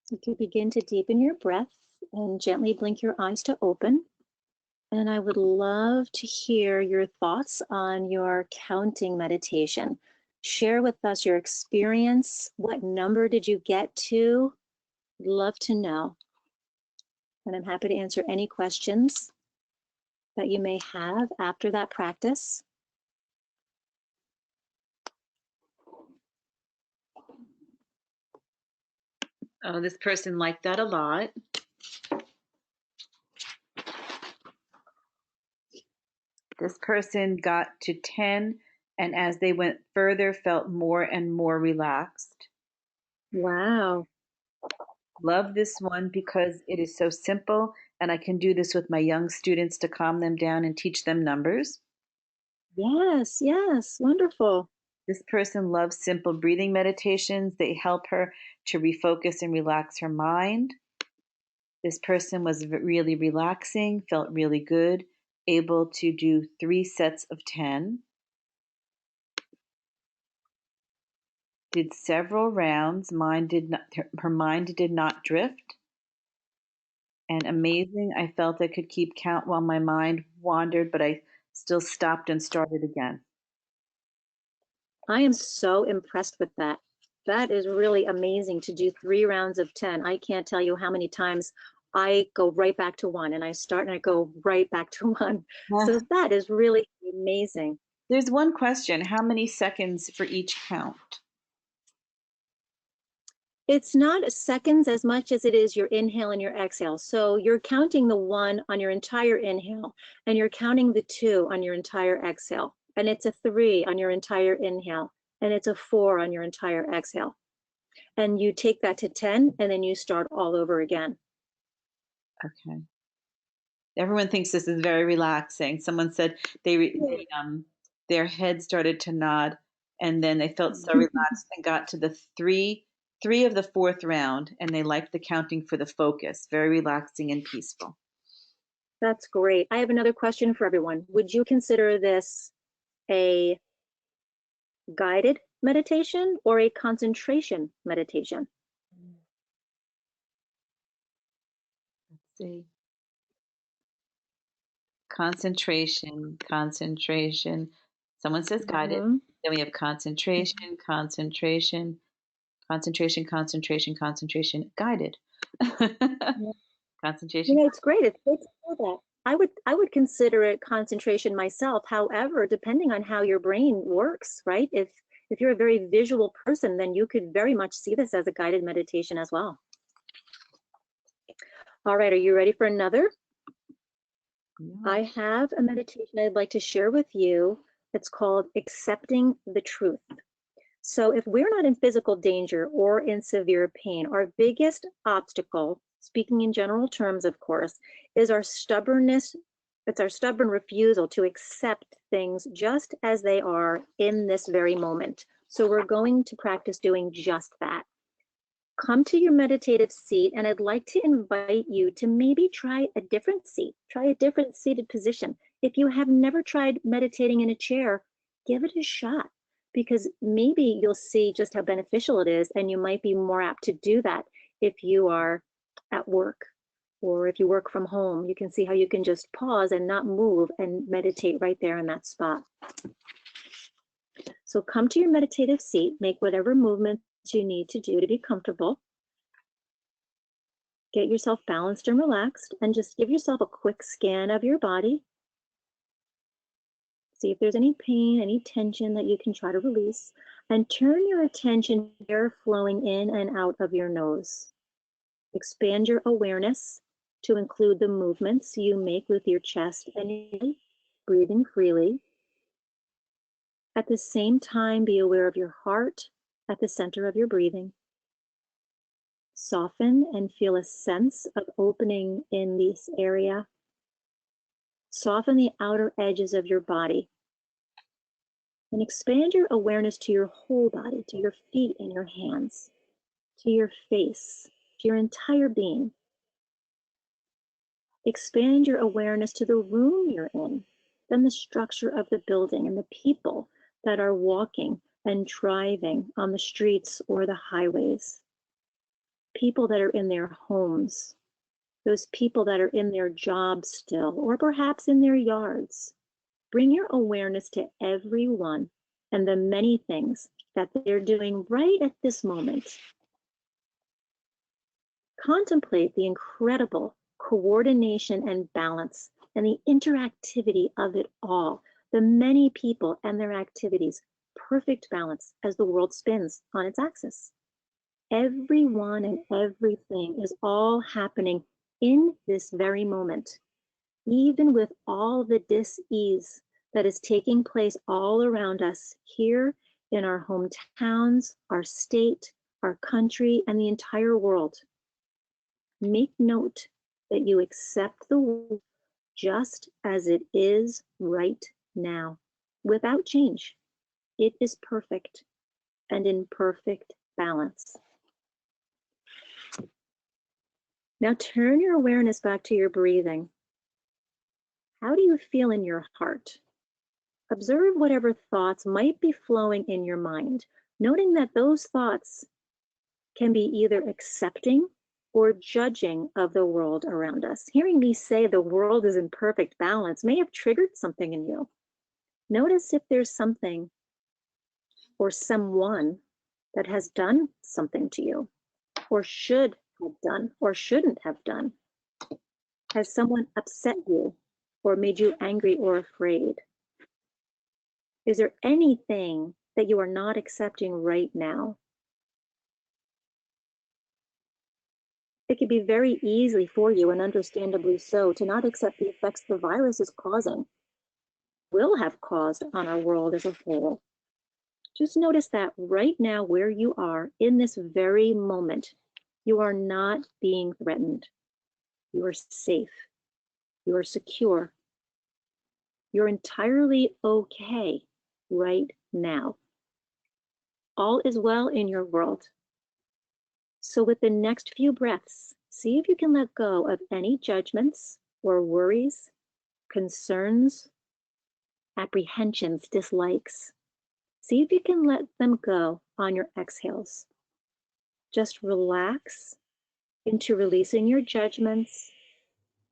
You can begin to deepen your breath and gently blink your eyes to open. And I would love to hear your thoughts on your counting meditation. Share with us your experience. What number did you get to? I'd love to know. And I'm happy to answer any questions that you may have after that practice. Oh, this person liked that a lot. This person got to 10, and as they went further, felt more and more relaxed. Wow. Love this one because it is so simple, and I can do this with my young students to calm them down and teach them numbers. Yes, yes, wonderful. This person loves simple breathing meditations. They help her to refocus and relax her mind. This person was really relaxing, felt really good, able to do 3 sets of 10. Did several rounds. Her mind did not drift. And amazing, I felt I could keep count while my mind wandered, but I still stopped and started again. I am so impressed with that. That is really amazing to do 3 rounds of 10. I can't tell you how many times I go right back to one and I start and I go right back to one. So that is really amazing. There's one question. How many seconds for each count? It's not seconds as much as it is your inhale and your exhale. So you're counting the 1 on your entire inhale and you're counting the 2 on your entire exhale. And it's a 3 on your entire inhale and it's a 4 on your entire exhale. And you take that to 10 and then you start all over again. Okay. Everyone thinks this is very relaxing. Someone said their head started to nod, and then they felt so relaxed and got to the three of the fourth round, and they liked the counting for the focus. Very relaxing and peaceful. That's great. I have another question for everyone. Would you consider this a guided meditation or a concentration meditation? Let's see. Concentration, concentration. Someone says guided. Mhm. Then we have concentration, concentration, concentration, concentration, concentration, guided. Yeah. Concentration. It's great. It's great to know that. I would consider it concentration myself. However, depending on how your brain works, right? If you're a very visual person, then you could very much see this as a guided meditation as well. All right, are you ready for another? Yeah. I have a meditation I'd like to share with you. It's called Accepting the Truth. So if we're not in physical danger or in severe pain, our biggest obstacle, speaking in general terms, of course, is our stubbornness. It's our stubborn refusal to accept things just as they are in this very moment. So we're going to practice doing just that. Come to your meditative seat, and I'd like to invite you to maybe try a different seat, try a different seated position. If you have never tried meditating in a chair, give it a shot, because maybe you'll see just how beneficial it is, and you might be more apt to do that if you are at work or if you work from home. You can see how you can just pause and not move and meditate right there in that spot. So come to your meditative seat, make whatever movements you need to do to be comfortable. Get yourself balanced and relaxed, and just give yourself a quick scan of your body. See if there's any pain, any tension that you can try to release, and turn your attention to air flowing in and out of your nose. Expand your awareness to include the movements you make with your chest and your belly, breathing freely. At the same time, be aware of your heart at the center of your breathing. Soften and feel a sense of opening in this area. Soften the outer edges of your body. And expand your awareness to your whole body, to your feet and your hands, to your face, to your entire being. Expand your awareness to the room you're in, then the structure of the building and the people that are walking and driving on the streets or the highways. People that are in their homes, those people that are in their jobs still, or perhaps in their yards. Bring your awareness to everyone and the many things that they're doing right at this moment. Contemplate the incredible coordination and balance and the interactivity of it all, the many people and their activities, perfect balance as the world spins on its axis. Everyone and everything is all happening in this very moment, even with all the dis-ease that is taking place all around us here in our hometowns, our state, our country, and the entire world. Make note that you accept the world just as it is right now, without change. It is perfect and in perfect balance. Now turn your awareness back to your breathing. How do you feel in your heart? Observe whatever thoughts might be flowing in your mind, noting that those thoughts can be either accepting or judging of the world around us. Hearing me say the world is in perfect balance may have triggered something in you. Notice if there's something or someone that has done something to you, or should have done, or shouldn't have done. Has someone upset you or made you angry or afraid? Is there anything that you are not accepting right now? It could be very easy for you, and understandably so, to not accept the effects the virus is causing, will have caused on our world as a whole. Just notice that right now, where you are in this very moment, you are not being threatened. You are safe. You are secure. You're entirely okay right now. All is well in your world. So with the next few breaths, see if you can let go of any judgments or worries, concerns, apprehensions, dislikes. See if you can let them go on your exhales. Just relax into releasing your judgments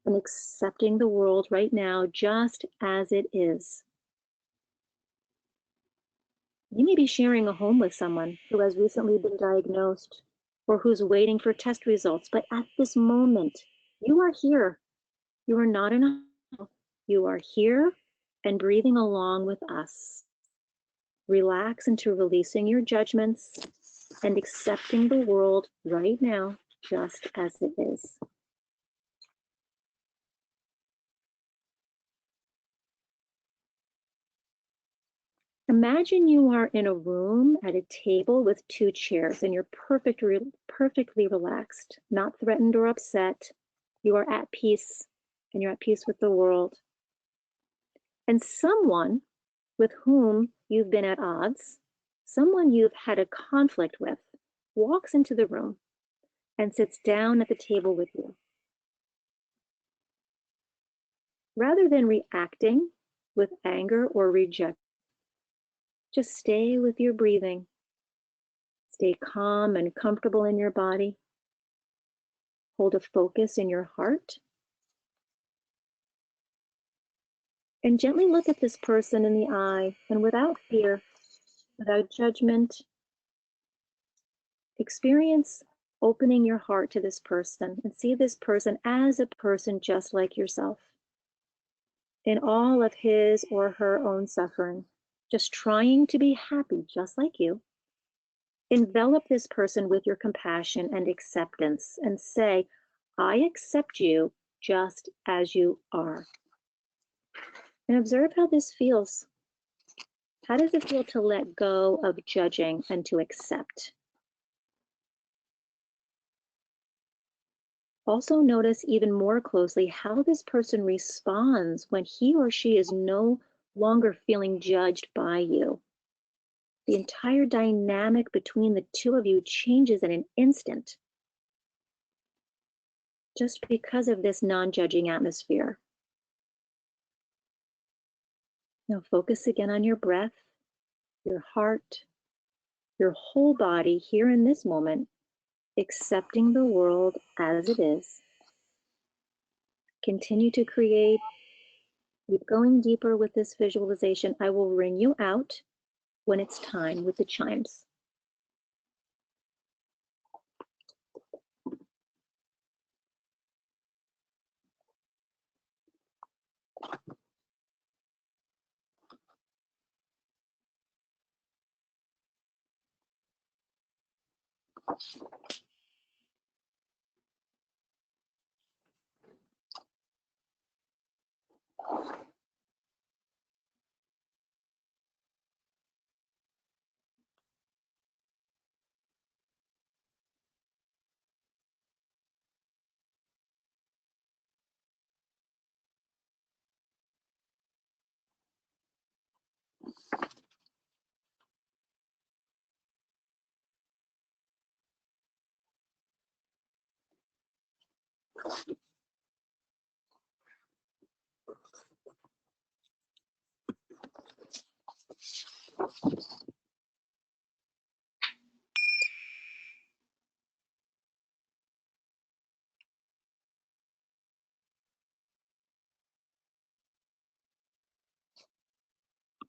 and accepting the world right now just as it is. You may be sharing a home with someone who has recently been diagnosed or who's waiting for test results, but at this moment, you are here. You are not in a hospital. You are here and breathing along with us. Relax into releasing your judgments and accepting the world right now just as it is. Imagine you are in a room at a table with two chairs and you're perfectly relaxed, not threatened or upset. You are at peace and you're at peace with the world. And someone with whom you've been at odds, someone you've had a conflict with, walks into the room and sits down at the table with you. Rather than reacting with anger or rejection, just stay with your breathing. Stay calm and comfortable in your body. Hold a focus in your heart. And gently look at this person in the eye and without fear, without judgment, experience opening your heart to this person and see this person as a person just like yourself in all of his or her own suffering, just trying to be happy just like you. Envelop this person with your compassion and acceptance and say, I accept you just as you are. And observe how this feels. How does it feel to let go of judging and to accept? Also notice even more closely how this person responds when he or she is no longer feeling judged by you. The entire dynamic between the two of you changes in an instant just because of this non-judging atmosphere. Now focus again on your breath, your heart, your whole body here in this moment, accepting the world as it is. Continue to create. Keep going deeper with this visualization. I will ring you out when it's time with the chimes.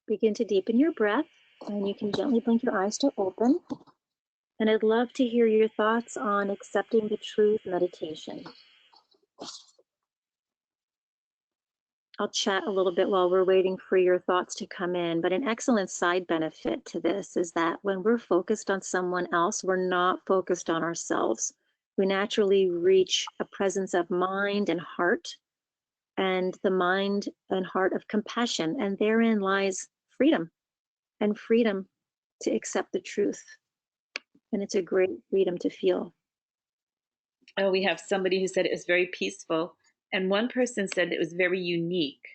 Begin to deepen your breath, and you can gently blink your eyes to open. And I'd love to hear your thoughts on accepting the truth meditation. I'll chat a little bit while we're waiting for your thoughts to come in, but an excellent side benefit to this is that when we're focused on someone else, we're not focused on ourselves. We naturally reach a presence of mind and heart, and the mind and heart of compassion, and therein lies freedom, and freedom to accept the truth. And it's a great freedom to feel. Oh, we have somebody who said it was very peaceful. And one person said it was very unique.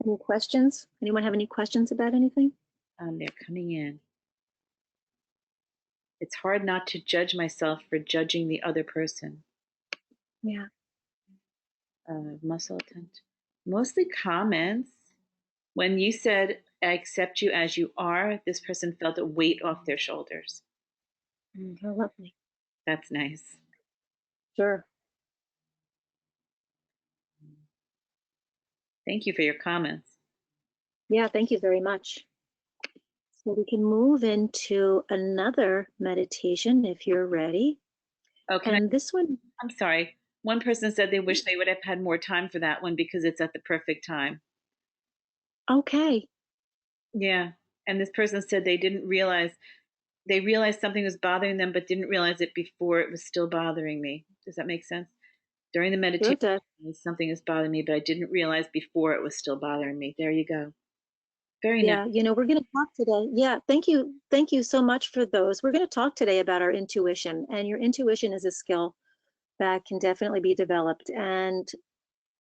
Any questions? Anyone have any questions about anything? They're coming in. It's hard not to judge myself for judging the other person. Yeah. Muscle attention. Mostly comments. When you said, I accept you as you are, this person felt a weight off their shoulders. How lovely. That's nice. Sure. Thank you for your comments. Yeah, thank you very much. So we can move into another meditation if you're ready. Oh, And this one, I'm sorry. One person said they wish they would have had more time for that one because it's at the perfect time. okay. Yeah. And this person said they realized something was bothering them, but didn't realize it before it was still bothering me. Does that make sense? During the Sure meditation, does. something is bothering me, but I didn't realize before it was still bothering me. There you go. Very nice. Yeah, we're going to talk today. Yeah, thank you. Thank you so much for those. We're going to talk today about our intuition, and your intuition is a skill that can definitely be developed. And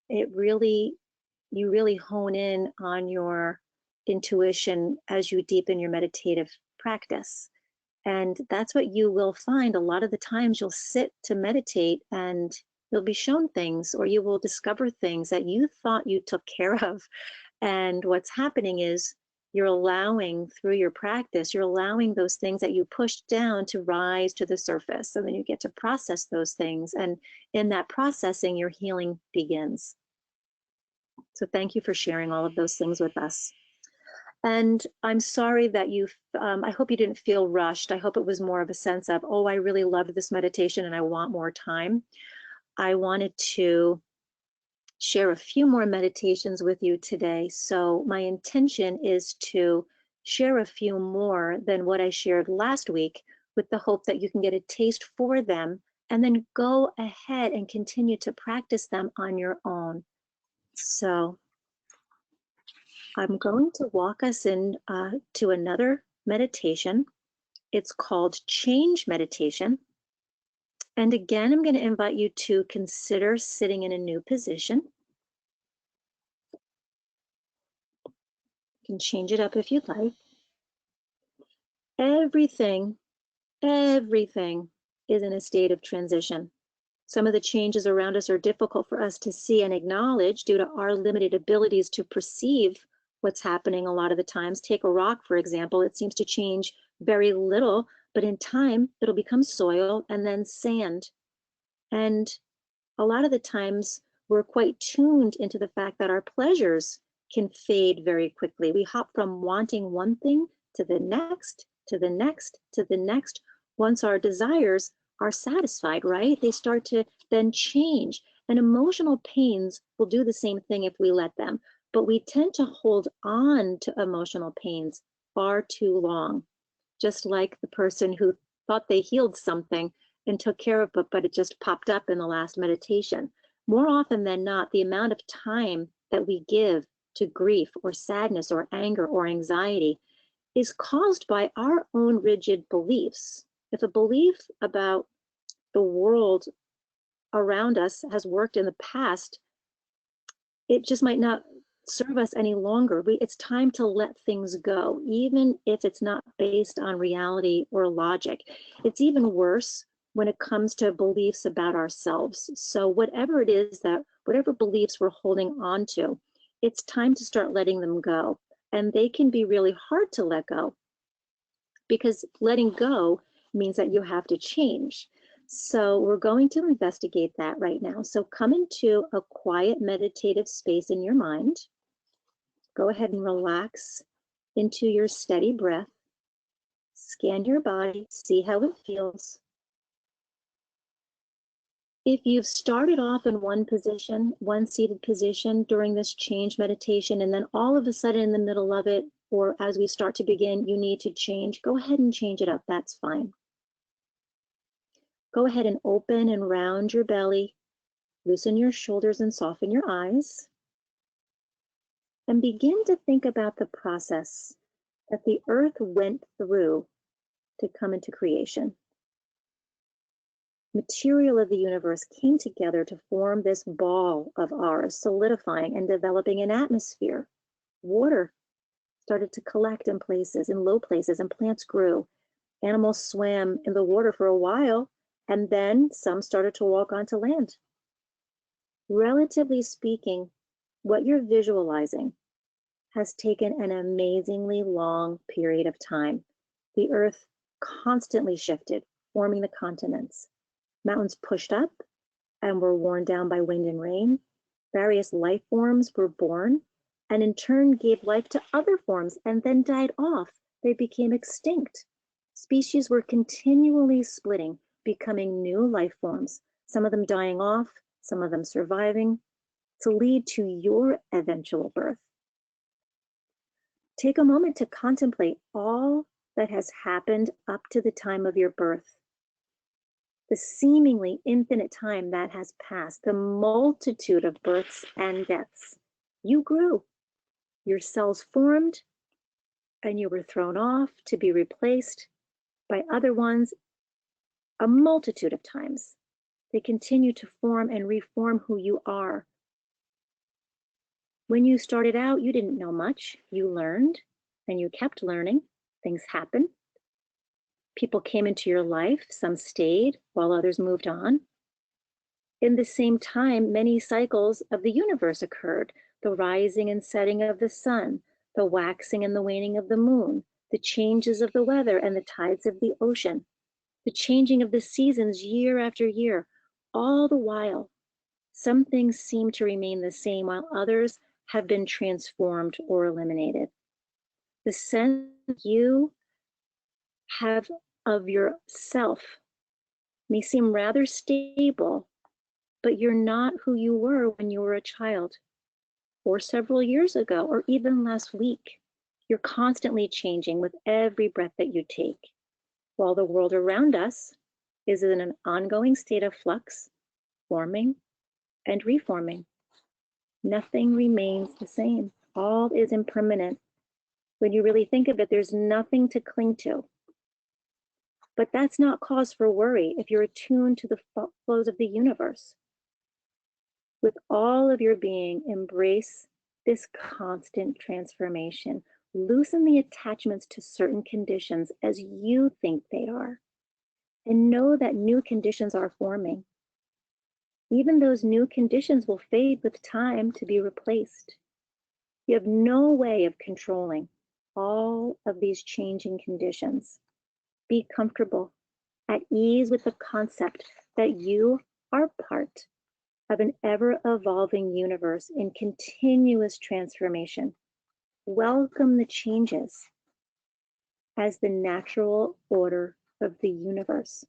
you really hone in on your intuition as you deepen your meditative practice. And that's what you will find a lot of the times you'll sit to meditate and you'll be shown things or you will discover things that you thought you took care of. And what's happening is you're allowing through your practice, you're allowing those things that you pushed down to rise to the surface. And then you get to process those things. And in that processing, your healing begins. So thank you for sharing all of those things with us. And I'm sorry that I hope you didn't feel rushed. I hope it was more of a sense of, oh, I really loved this meditation and I want more time. I wanted to share a few more meditations with you today. So my intention is to share a few more than what I shared last week with the hope that you can get a taste for them and then go ahead and continue to practice them on your own. So I'm going to walk us in to another meditation. It's called Change Meditation. And again, I'm going to invite you to consider sitting in a new position. You can change it up if you'd like. Everything is in a state of transition. Some of the changes around us are difficult for us to see and acknowledge due to our limited abilities to perceive what's happening a lot of the times. Take a rock, for example, it seems to change very little, but in time it'll become soil and then sand. And a lot of the times we're quite tuned into the fact that our pleasures can fade very quickly. We hop from wanting one thing to the next, to the next, to the next. Once our desires are satisfied, right? They start to then change. And emotional pains will do the same thing if we let them. But we tend to hold on to emotional pains far too long. Just like the person who thought they healed something and took care of it, but it just popped up in the last meditation. More often than not, the amount of time that we give to grief or sadness or anger or anxiety is caused by our own rigid beliefs. If a belief about the world around us has worked in the past, it just might not serve us any longer. It's time to let things go, even if it's not based on reality or logic. It's even worse when it comes to beliefs about ourselves. So whatever it is whatever beliefs we're holding on to, it's time to start letting them go. And they can be really hard to let go because letting go means that you have to change. So we're going to investigate that right now. So come into a quiet meditative space in your mind. Go ahead and relax into your steady breath. Scan your body, see how it feels. If you've started off in one position, one seated position during this change meditation, and then all of a sudden in the middle of it, or as we start to begin, you need to change, go ahead and change it up. That's fine. Go ahead and open and round your belly, loosen your shoulders and soften your eyes. And begin to think about the process that the earth went through to come into creation. Material of the universe came together to form this ball of ours, solidifying and developing an atmosphere. Water started to collect in places, in low places, and plants grew. Animals swam in the water for a while, and then some started to walk onto land. Relatively speaking, what you're visualizing has taken an amazingly long period of time. The earth constantly shifted, forming the continents. Mountains pushed up and were worn down by wind and rain. Various life forms were born and in turn gave life to other forms and then died off. They became extinct. Species were continually splitting, becoming new life forms, some of them dying off, some of them surviving, to lead to your eventual birth. Take a moment to contemplate all that has happened up to the time of your birth, the seemingly infinite time that has passed, the multitude of births and deaths. You grew, your cells formed, and you were thrown off to be replaced by other ones a multitude of times. They continue to form and reform who you are. When you started out, you didn't know much. You learned and you kept learning. Things happened. People came into your life. Some stayed while others moved on. In the same time, many cycles of the universe occurred: the rising and setting of the sun, the waxing and the waning of the moon, the changes of the weather and the tides of the ocean, the changing of the seasons year after year. All the while, some things seem to remain the same while others have been transformed or eliminated. The sense you have of yourself may seem rather stable, but you're not who you were when you were a child, or several years ago, or even last week. You're constantly changing with every breath that you take, while the world around us is in an ongoing state of flux, forming and reforming. Nothing remains the same. All is impermanent. When you really think of it, there's nothing to cling to. But that's not cause for worry if you're attuned to the flows of the universe. With all of your being, embrace this constant transformation. Loosen the attachments to certain conditions as you think they are, and know that new conditions are forming. Even those new conditions will fade with time to be replaced. You have no way of controlling all of these changing conditions. Be comfortable, at ease with the concept that you are part of an ever-evolving universe in continuous transformation. Welcome the changes as the natural order of the universe.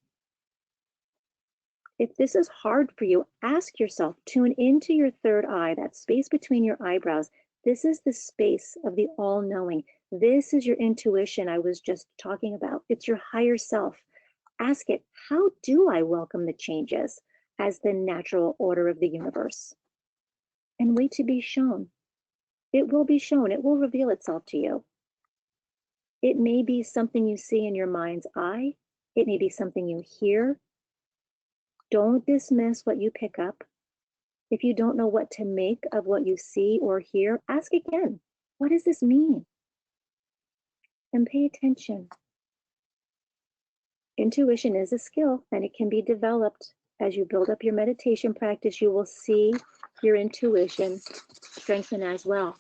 If this is hard for you, ask yourself, tune into your third eye, that space between your eyebrows. This is the space of the all-knowing. This is your intuition I was just talking about. It's your higher self. Ask it, how do I welcome the changes as the natural order of the universe? And wait to be shown. It will be shown. It will reveal itself to you. It may be something you see in your mind's eye. It may be something you hear. Don't dismiss what you pick up. If you don't know what to make of what you see or hear, ask again. What does this mean? And pay attention. Intuition is a skill and it can be developed. As you build up your meditation practice, you will see your intuition strengthen as well.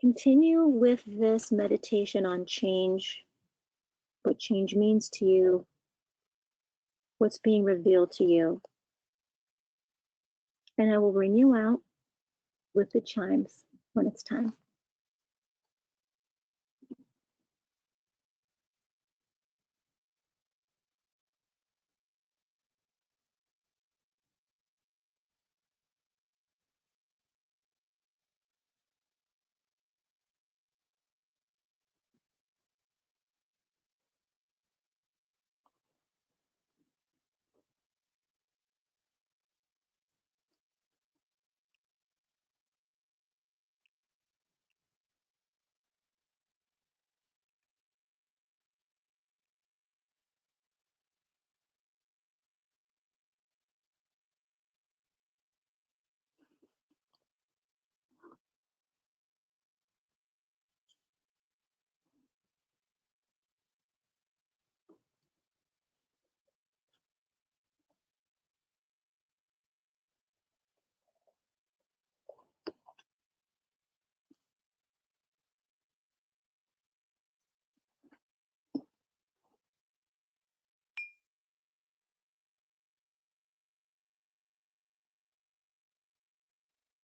Continue with this meditation on change, what change means to you, what's being revealed to you. And I will ring you out with the chimes when it's time.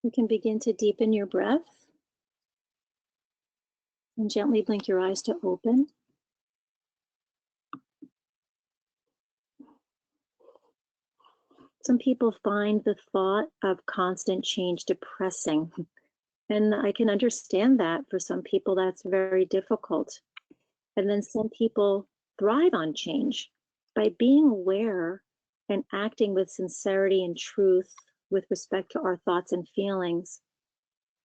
You can begin to deepen your breath and gently blink your eyes to open. Some people find the thought of constant change depressing, and I can understand that. For some people, that's very difficult. And then some people thrive on change by being aware and acting with sincerity and truth with respect to our thoughts and feelings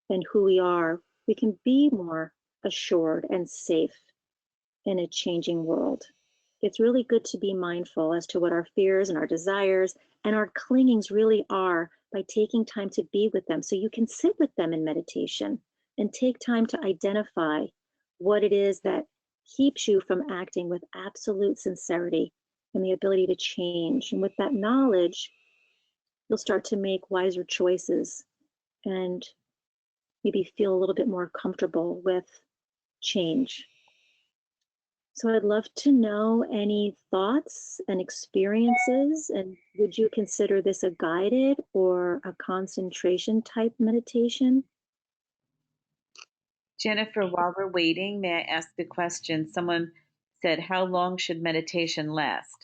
and who we are. We can be more assured and safe in a changing world. It's really good to be mindful as to what our fears and our desires and our clingings really are by taking time to be with them. So you can sit with them in meditation and take time to identify what it is that keeps you from acting with absolute sincerity and the ability to change. And with that knowledge, you'll start to make wiser choices and maybe feel a little bit more comfortable with change. So I'd love to know any thoughts and experiences, and would you consider this a guided or a concentration type meditation? Jennifer, while we're waiting, may I ask a question? Someone said, how long should meditation last?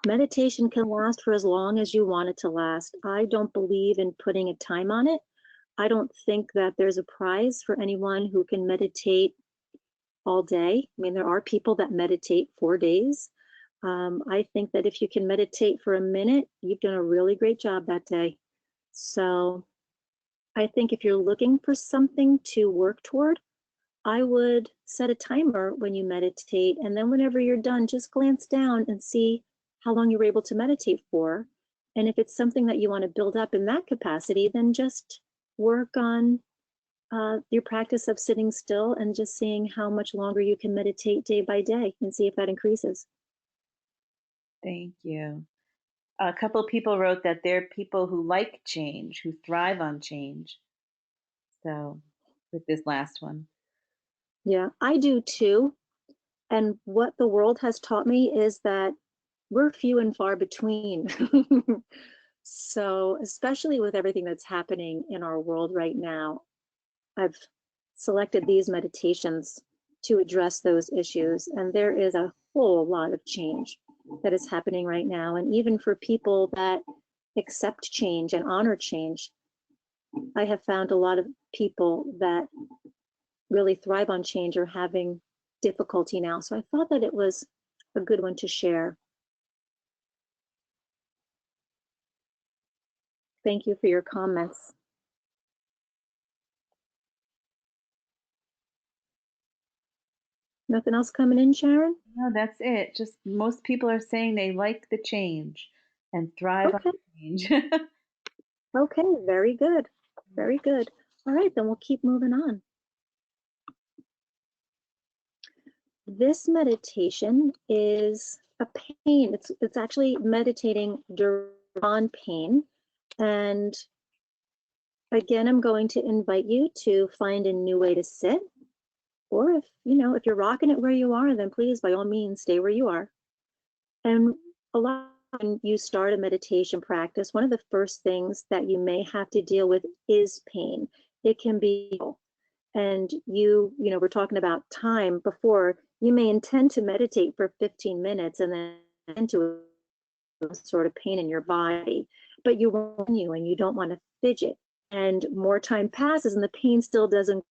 Meditation can last for as long as you want it to last. I don't believe in putting a time on it. I don't think that there's a prize for anyone who can meditate all day. I mean, there are people that meditate 4 days. I think that if you can meditate for a minute, you've done a really great job that day. So I think if you're looking for something to work toward, I would set a timer when you meditate. And then whenever you're done, just glance down and see how long you were able to meditate for. And if it's something that you want to build up in that capacity, then just work on your practice of sitting still and just seeing how much longer you can meditate day by day and see if that increases. Thank you. A couple people wrote that they're people who like change, who thrive on change. So, with this last one. Yeah, I do too. And what the world has taught me is that we're few and far between. So, especially with everything that's happening in our world right now, I've selected these meditations to address those issues. And there is a whole lot of change that is happening right now. And even for people that accept change and honor change, I have found a lot of people that really thrive on change are having difficulty now. So I thought that it was a good one to share. Thank you for your comments. Nothing else coming in, Sharon? No, that's it. Just most people are saying they like the change and thrive Okay. on change. Okay, very good. Very good. All right, then we'll keep moving on. This meditation is a pain. It's actually meditating on pain. And again, I'm going to invite you to find a new way to sit. Or if you're rocking it where you are, then please, by all means, stay where you are. And a lot when you start a meditation practice, one of the first things that you may have to deal with is pain. It can be, and we're talking about time before. You may intend to meditate for 15 minutes and then into a sort of pain in your body, but you and you don't want to fidget. And more time passes and the pain still doesn't,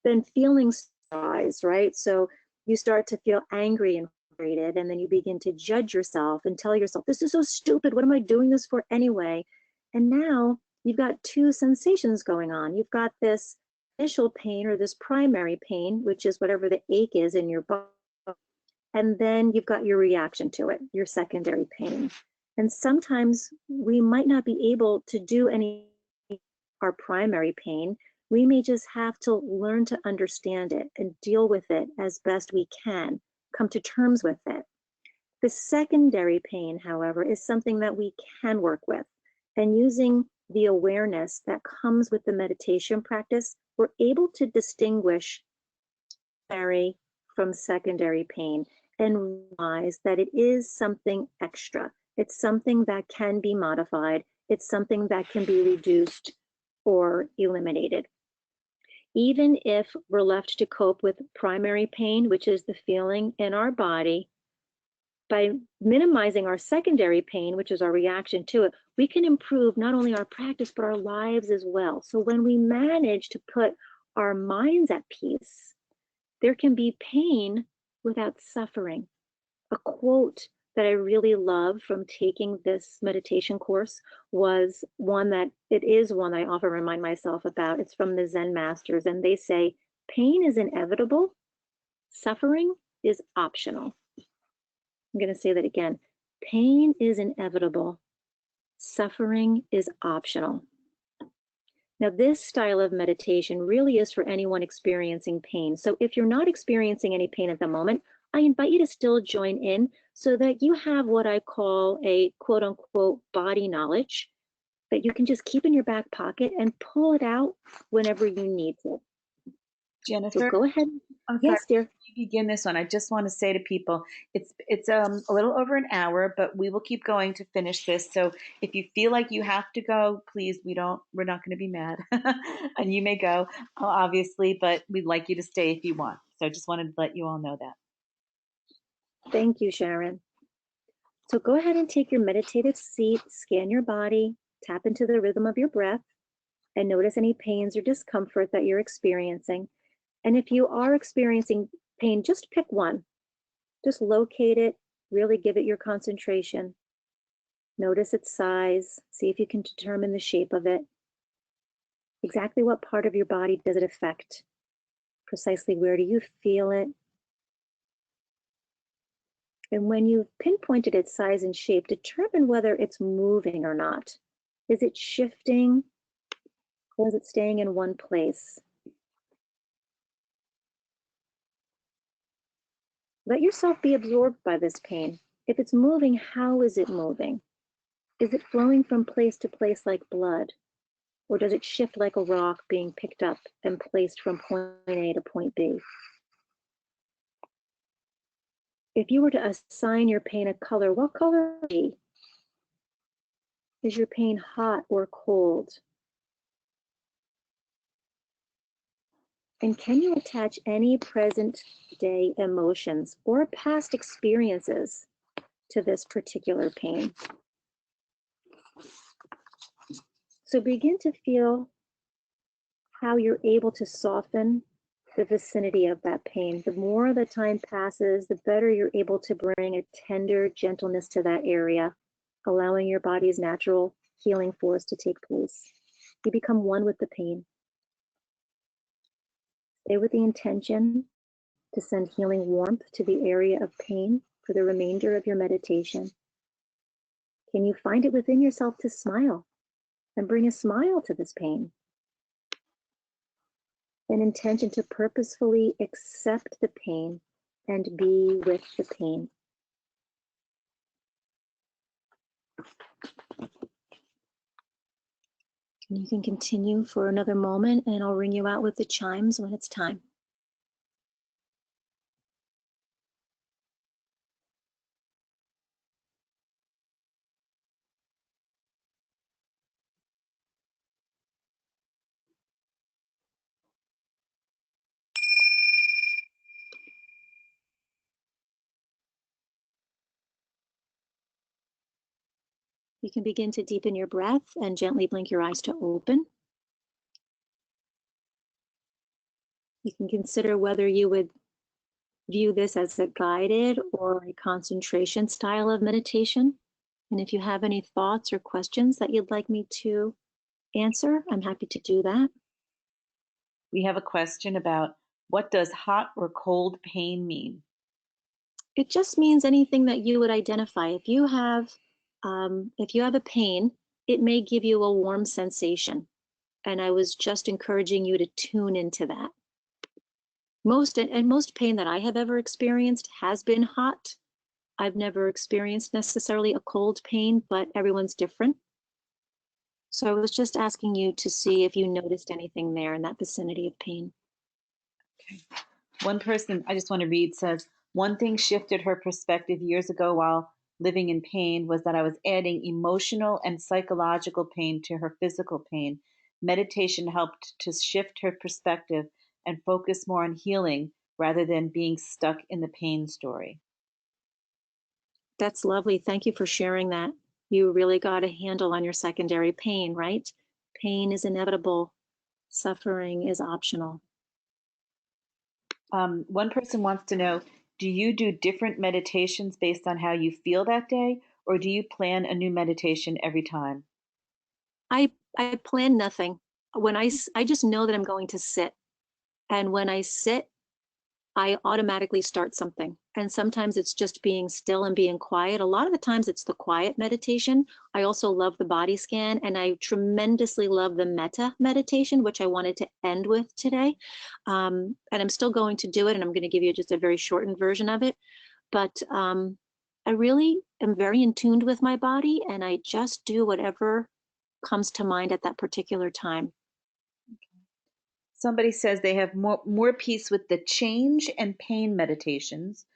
then feelings rise, right? So you start to feel angry and frustrated, and then you begin to judge yourself and tell yourself, this is so stupid. What am I doing this for anyway? And now you've got two sensations going on. You've got this initial pain or this primary pain, which is whatever the ache is in your body. And then you've got your reaction to it, your secondary pain. And sometimes we might not be able to do any our primary pain. We may just have to learn to understand it and deal with it as best we can, come to terms with it. The secondary pain, however, is something that we can work with. And using the awareness that comes with the meditation practice, we're able to distinguish primary from secondary pain and realize that it is something extra. It's something that can be modified. It's something that can be reduced or eliminated. Even if we're left to cope with primary pain, which is the feeling in our body, by minimizing our secondary pain, which is our reaction to it, we can improve not only our practice, but our lives as well. So when we manage to put our minds at peace, there can be pain without suffering. A quote that I really love from taking this meditation course was one that it is one I often remind myself about. It's from the Zen masters, and they say, pain is inevitable, suffering is optional. I'm going to say that again. Pain is inevitable, suffering is optional. Now, this style of meditation really is for anyone experiencing pain. So if you're not experiencing any pain at the moment, I invite you to still join in so that you have what I call a quote unquote body knowledge that you can just keep in your back pocket and pull it out whenever you need to. So Jennifer, go ahead. I'm sorry, Yes, dear. you begin this one. I just want to say to people, it's a little over an hour, but we will keep going to finish this. So if you feel like you have to go, please, we're not going to be mad, and you may go, obviously, but we'd like you to stay if you want. So I just wanted to let you all know that. Thank you, Sharon. So go ahead and take your meditative seat, scan your body, tap into the rhythm of your breath, and notice any pains or discomfort that you're experiencing. And if you are experiencing pain, just pick one. Just locate it, really give it your concentration. Notice its size, see if you can determine the shape of it. Exactly what part of your body does it affect? Precisely where do you feel it? And when you've pinpointed its size and shape, determine whether it's moving or not. Is it shifting or is it staying in one place? Let yourself be absorbed by this pain. If it's moving, how is it moving? Is it flowing from place to place like blood? Or does it shift like a rock being picked up and placed from point A to point B? If you were to assign your pain a color, what color would it be? Is your pain hot or cold? And can you attach any present day emotions or past experiences to this particular pain? So begin to feel how you're able to soften the vicinity of that pain. The more the time passes, the better you're able to bring a tender gentleness to that area, allowing your body's natural healing force to take place. You become one with the pain. Stay with the intention to send healing warmth to the area of pain for the remainder of your meditation. Can you find it within yourself to smile and bring a smile to this pain? An intention to purposefully accept the pain and be with the pain. And you can continue for another moment, and I'll ring you out with the chimes when it's time. You can begin to deepen your breath and gently blink your eyes to open. You can consider whether you would view this as a guided or a concentration style of meditation. And if you have any thoughts or questions that you'd like me to answer, I'm happy to do that. We have a question about what does hot or cold pain mean? It just means anything that you would identify. If you have a pain, it may give you a warm sensation. And I was just encouraging you to tune into that. Most pain that I have ever experienced has been hot. I've never experienced necessarily a cold pain, but everyone's different. So I was just asking you to see if you noticed anything there in that vicinity of pain. Okay. One person I just want to read says, one thing shifted her perspective years ago while living in pain was that I was adding emotional and psychological pain to her physical pain. meditation helped to shift her perspective and focus more on healing rather than being stuck in the pain story. That's lovely. Thank you for sharing that. You really got a handle on your secondary pain, right? Pain is inevitable, suffering is optional. One person wants to know, do you do different meditations based on how you feel that day, or do you plan a new meditation every time? I plan nothing. I just know that I'm going to sit. And when I sit, I automatically start something. And sometimes it's just being still and being quiet. A lot of the times it's the quiet meditation. I also love the body scan, and I tremendously love the metta meditation, which I wanted to end with today. And I'm still going to do it, and I'm going to give you just a very shortened version of it. But I really am very in tune with my body, and I just do whatever comes to mind at that particular time. Somebody says they have more peace with the change and pain meditations.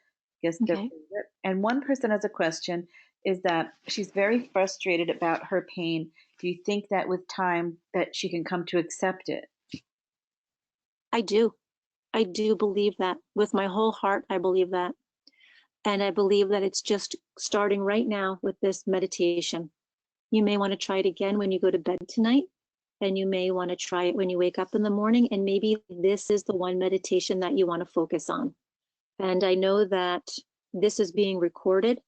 Guess their Okay. favorite. And one person has a question is that she's very frustrated about her pain. Do you think that with time that she can come to accept it? I do. I do believe that. With my whole heart, I believe that. And I believe that it's just starting right now with this meditation. You may want to try it again when you go to bed tonight, and you may want to try it when you wake up in the morning. And maybe this is the one meditation that you want to focus on. And I know that this is being recorded,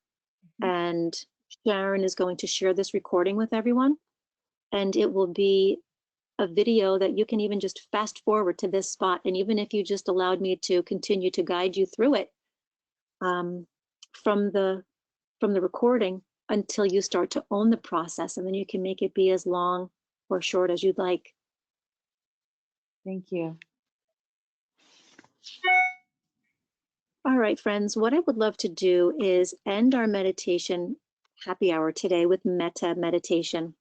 and Sharon is going to share this recording with everyone. And it will be a video that you can even just fast forward to this spot. And even if you just allowed me to continue to guide you through it, um, from the recording until you start to own the process, and then you can make it be as long or short as you'd like. Thank you. All right, friends, what I would love to do is end our meditation happy hour today with metta meditation.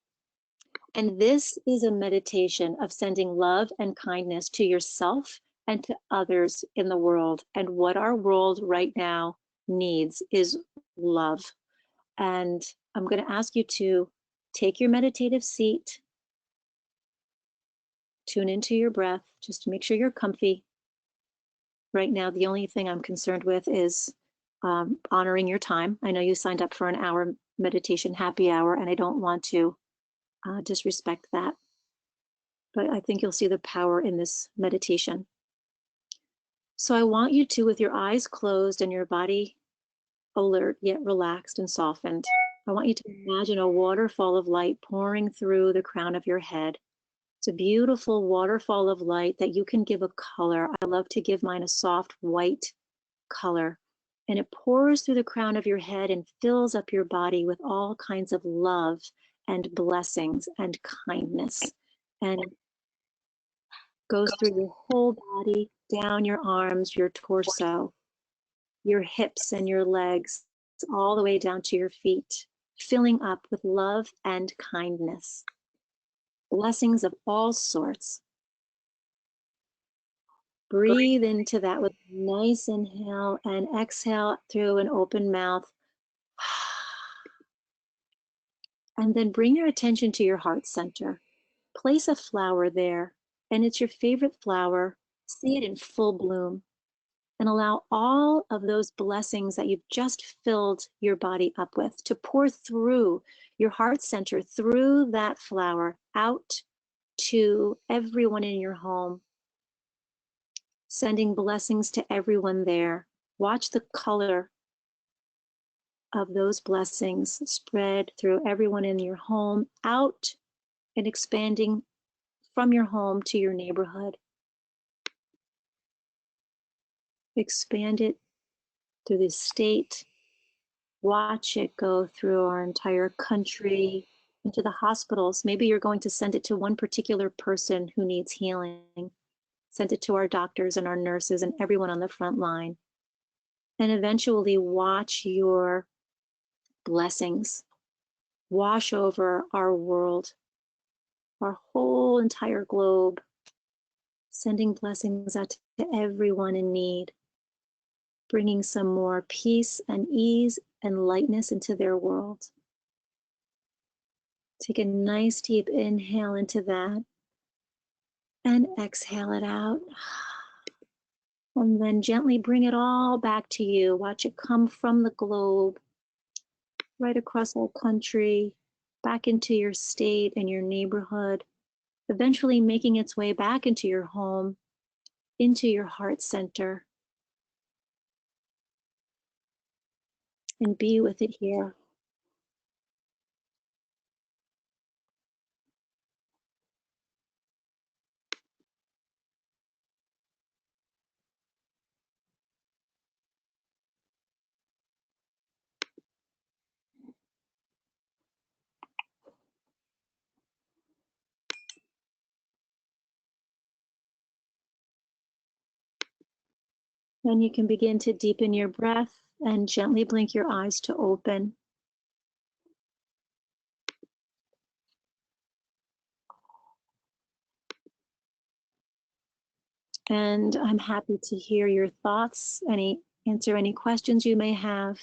And this is a meditation of sending love and kindness to yourself and to others in the world. And what our world right now needs is love. And I'm going to ask you to take your meditative seat, tune into your breath, just to make sure you're comfy. Right now, the only thing I'm concerned with is honoring your time. I know you signed up for an hour meditation happy hour, and I don't want to disrespect that. But I think you'll see the power in this meditation. So I want you to, with your eyes closed and your body alert yet relaxed and softened, I want you to imagine a waterfall of light pouring through the crown of your head. It's a beautiful waterfall of light that you can give a color. I love to give mine a soft white color. And it pours through the crown of your head and fills up your body with all kinds of love and blessings and kindness. And goes through your whole body, down your arms, your torso, your hips and your legs, all the way down to your feet, filling up with love and kindness. Blessings of all sorts. Breathe into that with a nice inhale and exhale through an open mouth. And then bring your attention to your heart center. Place a flower there, and it's your favorite flower. See it in full bloom, and allow all of those blessings that you've just filled your body up with to pour through your heart center, through that flower, out to everyone in your home, sending blessings to everyone there. Watch the color of those blessings spread through everyone in your home, out and expanding from your home to your neighborhood. Expand it through the state. Watch it go through our entire country, into the hospitals. Maybe you're going to send it to one particular person who needs healing. Send it to our doctors and our nurses and everyone on the front line. And eventually watch your blessings wash over our world, our whole entire globe, sending blessings out to everyone in need, bringing some more peace and ease and lightness into their world. Take a nice deep inhale into that. and exhale it out. And then gently bring it all back to you. Watch it come from the globe, right across our country, back into your state and your neighborhood, eventually making its way back into your home, into your heart center, and be with it here. Then you can begin to deepen your breath and gently blink your eyes to open. And I'm happy to hear your thoughts, answer any questions you may have.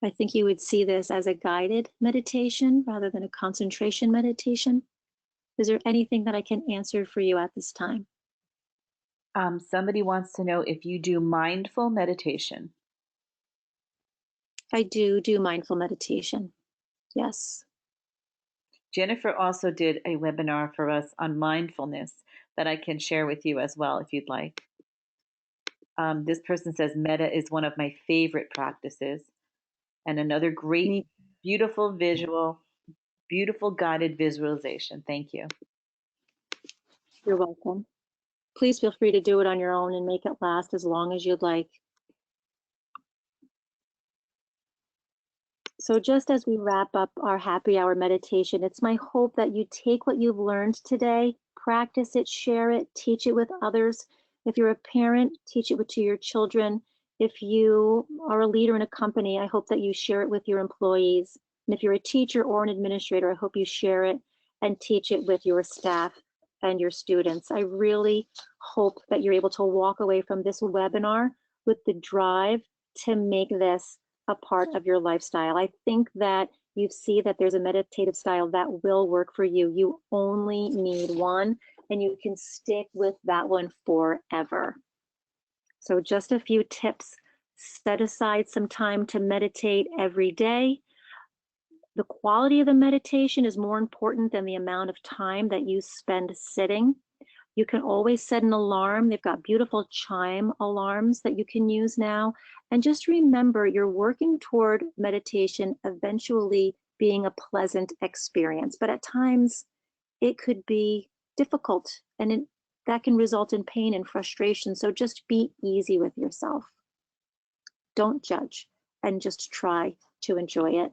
I think you would see this as a guided meditation rather than a concentration meditation. Is there anything that I can answer for you at this time? Somebody wants to know if you do mindful meditation. I do mindful meditation. Yes. Jennifer also did a webinar for us on mindfulness that I can share with you as well if you'd like. This person says metta is one of my favorite practices, and another great, beautiful visual, beautiful guided visualization. Thank you. You're welcome. Please feel free to do it on your own and make it last as long as you'd like. So just as we wrap up our happy hour meditation, it's my hope that you take what you've learned today, practice it, share it, teach it with others. If you're a parent, teach it to your children. If you are a leader in a company, I hope that you share it with your employees. And if you're a teacher or an administrator, I hope you share it and teach it with your staff and your students. I really hope that you're able to walk away from this webinar with the drive to make this a part of your lifestyle. I think that you see that there's a meditative style that will work for you. You only need one, and you can stick with that one forever. So just a few tips. Set aside some time to meditate every day. The quality of the meditation is more important than the amount of time that you spend sitting. You can always set an alarm. They've got beautiful chime alarms that you can use now. And just remember, you're working toward meditation eventually being a pleasant experience. But at times, it could be difficult, and that can result in pain and frustration. So just be easy with yourself. Don't judge, and just try to enjoy it.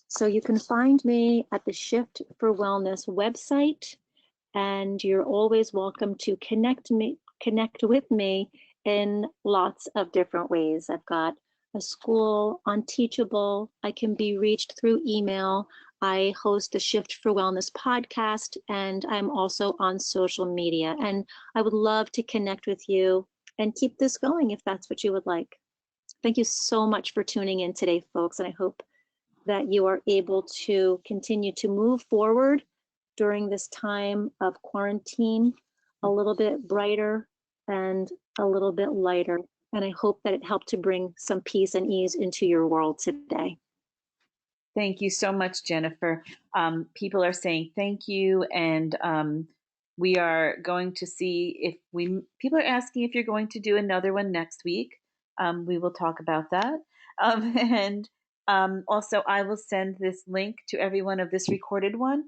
So you can find me at the Shift for Wellness website. And you're always welcome to connect with me in lots of different ways. I've got a school on Teachable. I can be reached through email. I host the Shift for Wellness podcast, and I'm also on social media. And I would love to connect with you and keep this going if that's what you would like. Thank you so much for tuning in today, folks, and I hope that you are able to continue to move forward during this time of quarantine, a little bit brighter and a little bit lighter. And I hope that it helped to bring some peace and ease into your world today. Thank you so much, Jennifer. People are saying thank you, and we are going to see if people are asking if you're going to do another one next week. We will talk about that. And also, I will send this link to everyone of this recorded one,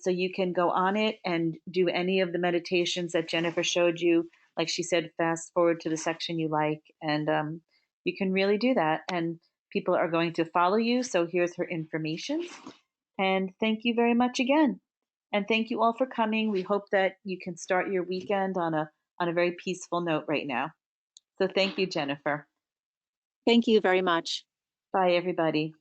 so you can go on it and do any of the meditations that Jennifer showed you. Like she said, fast forward to the section you like, and you can really do that. And people are going to follow you. So here's her information. And thank you very much again. And thank you all for coming. We hope that you can start your weekend on a very peaceful note right now. So thank you, Jennifer. Thank you very much. Bye, everybody.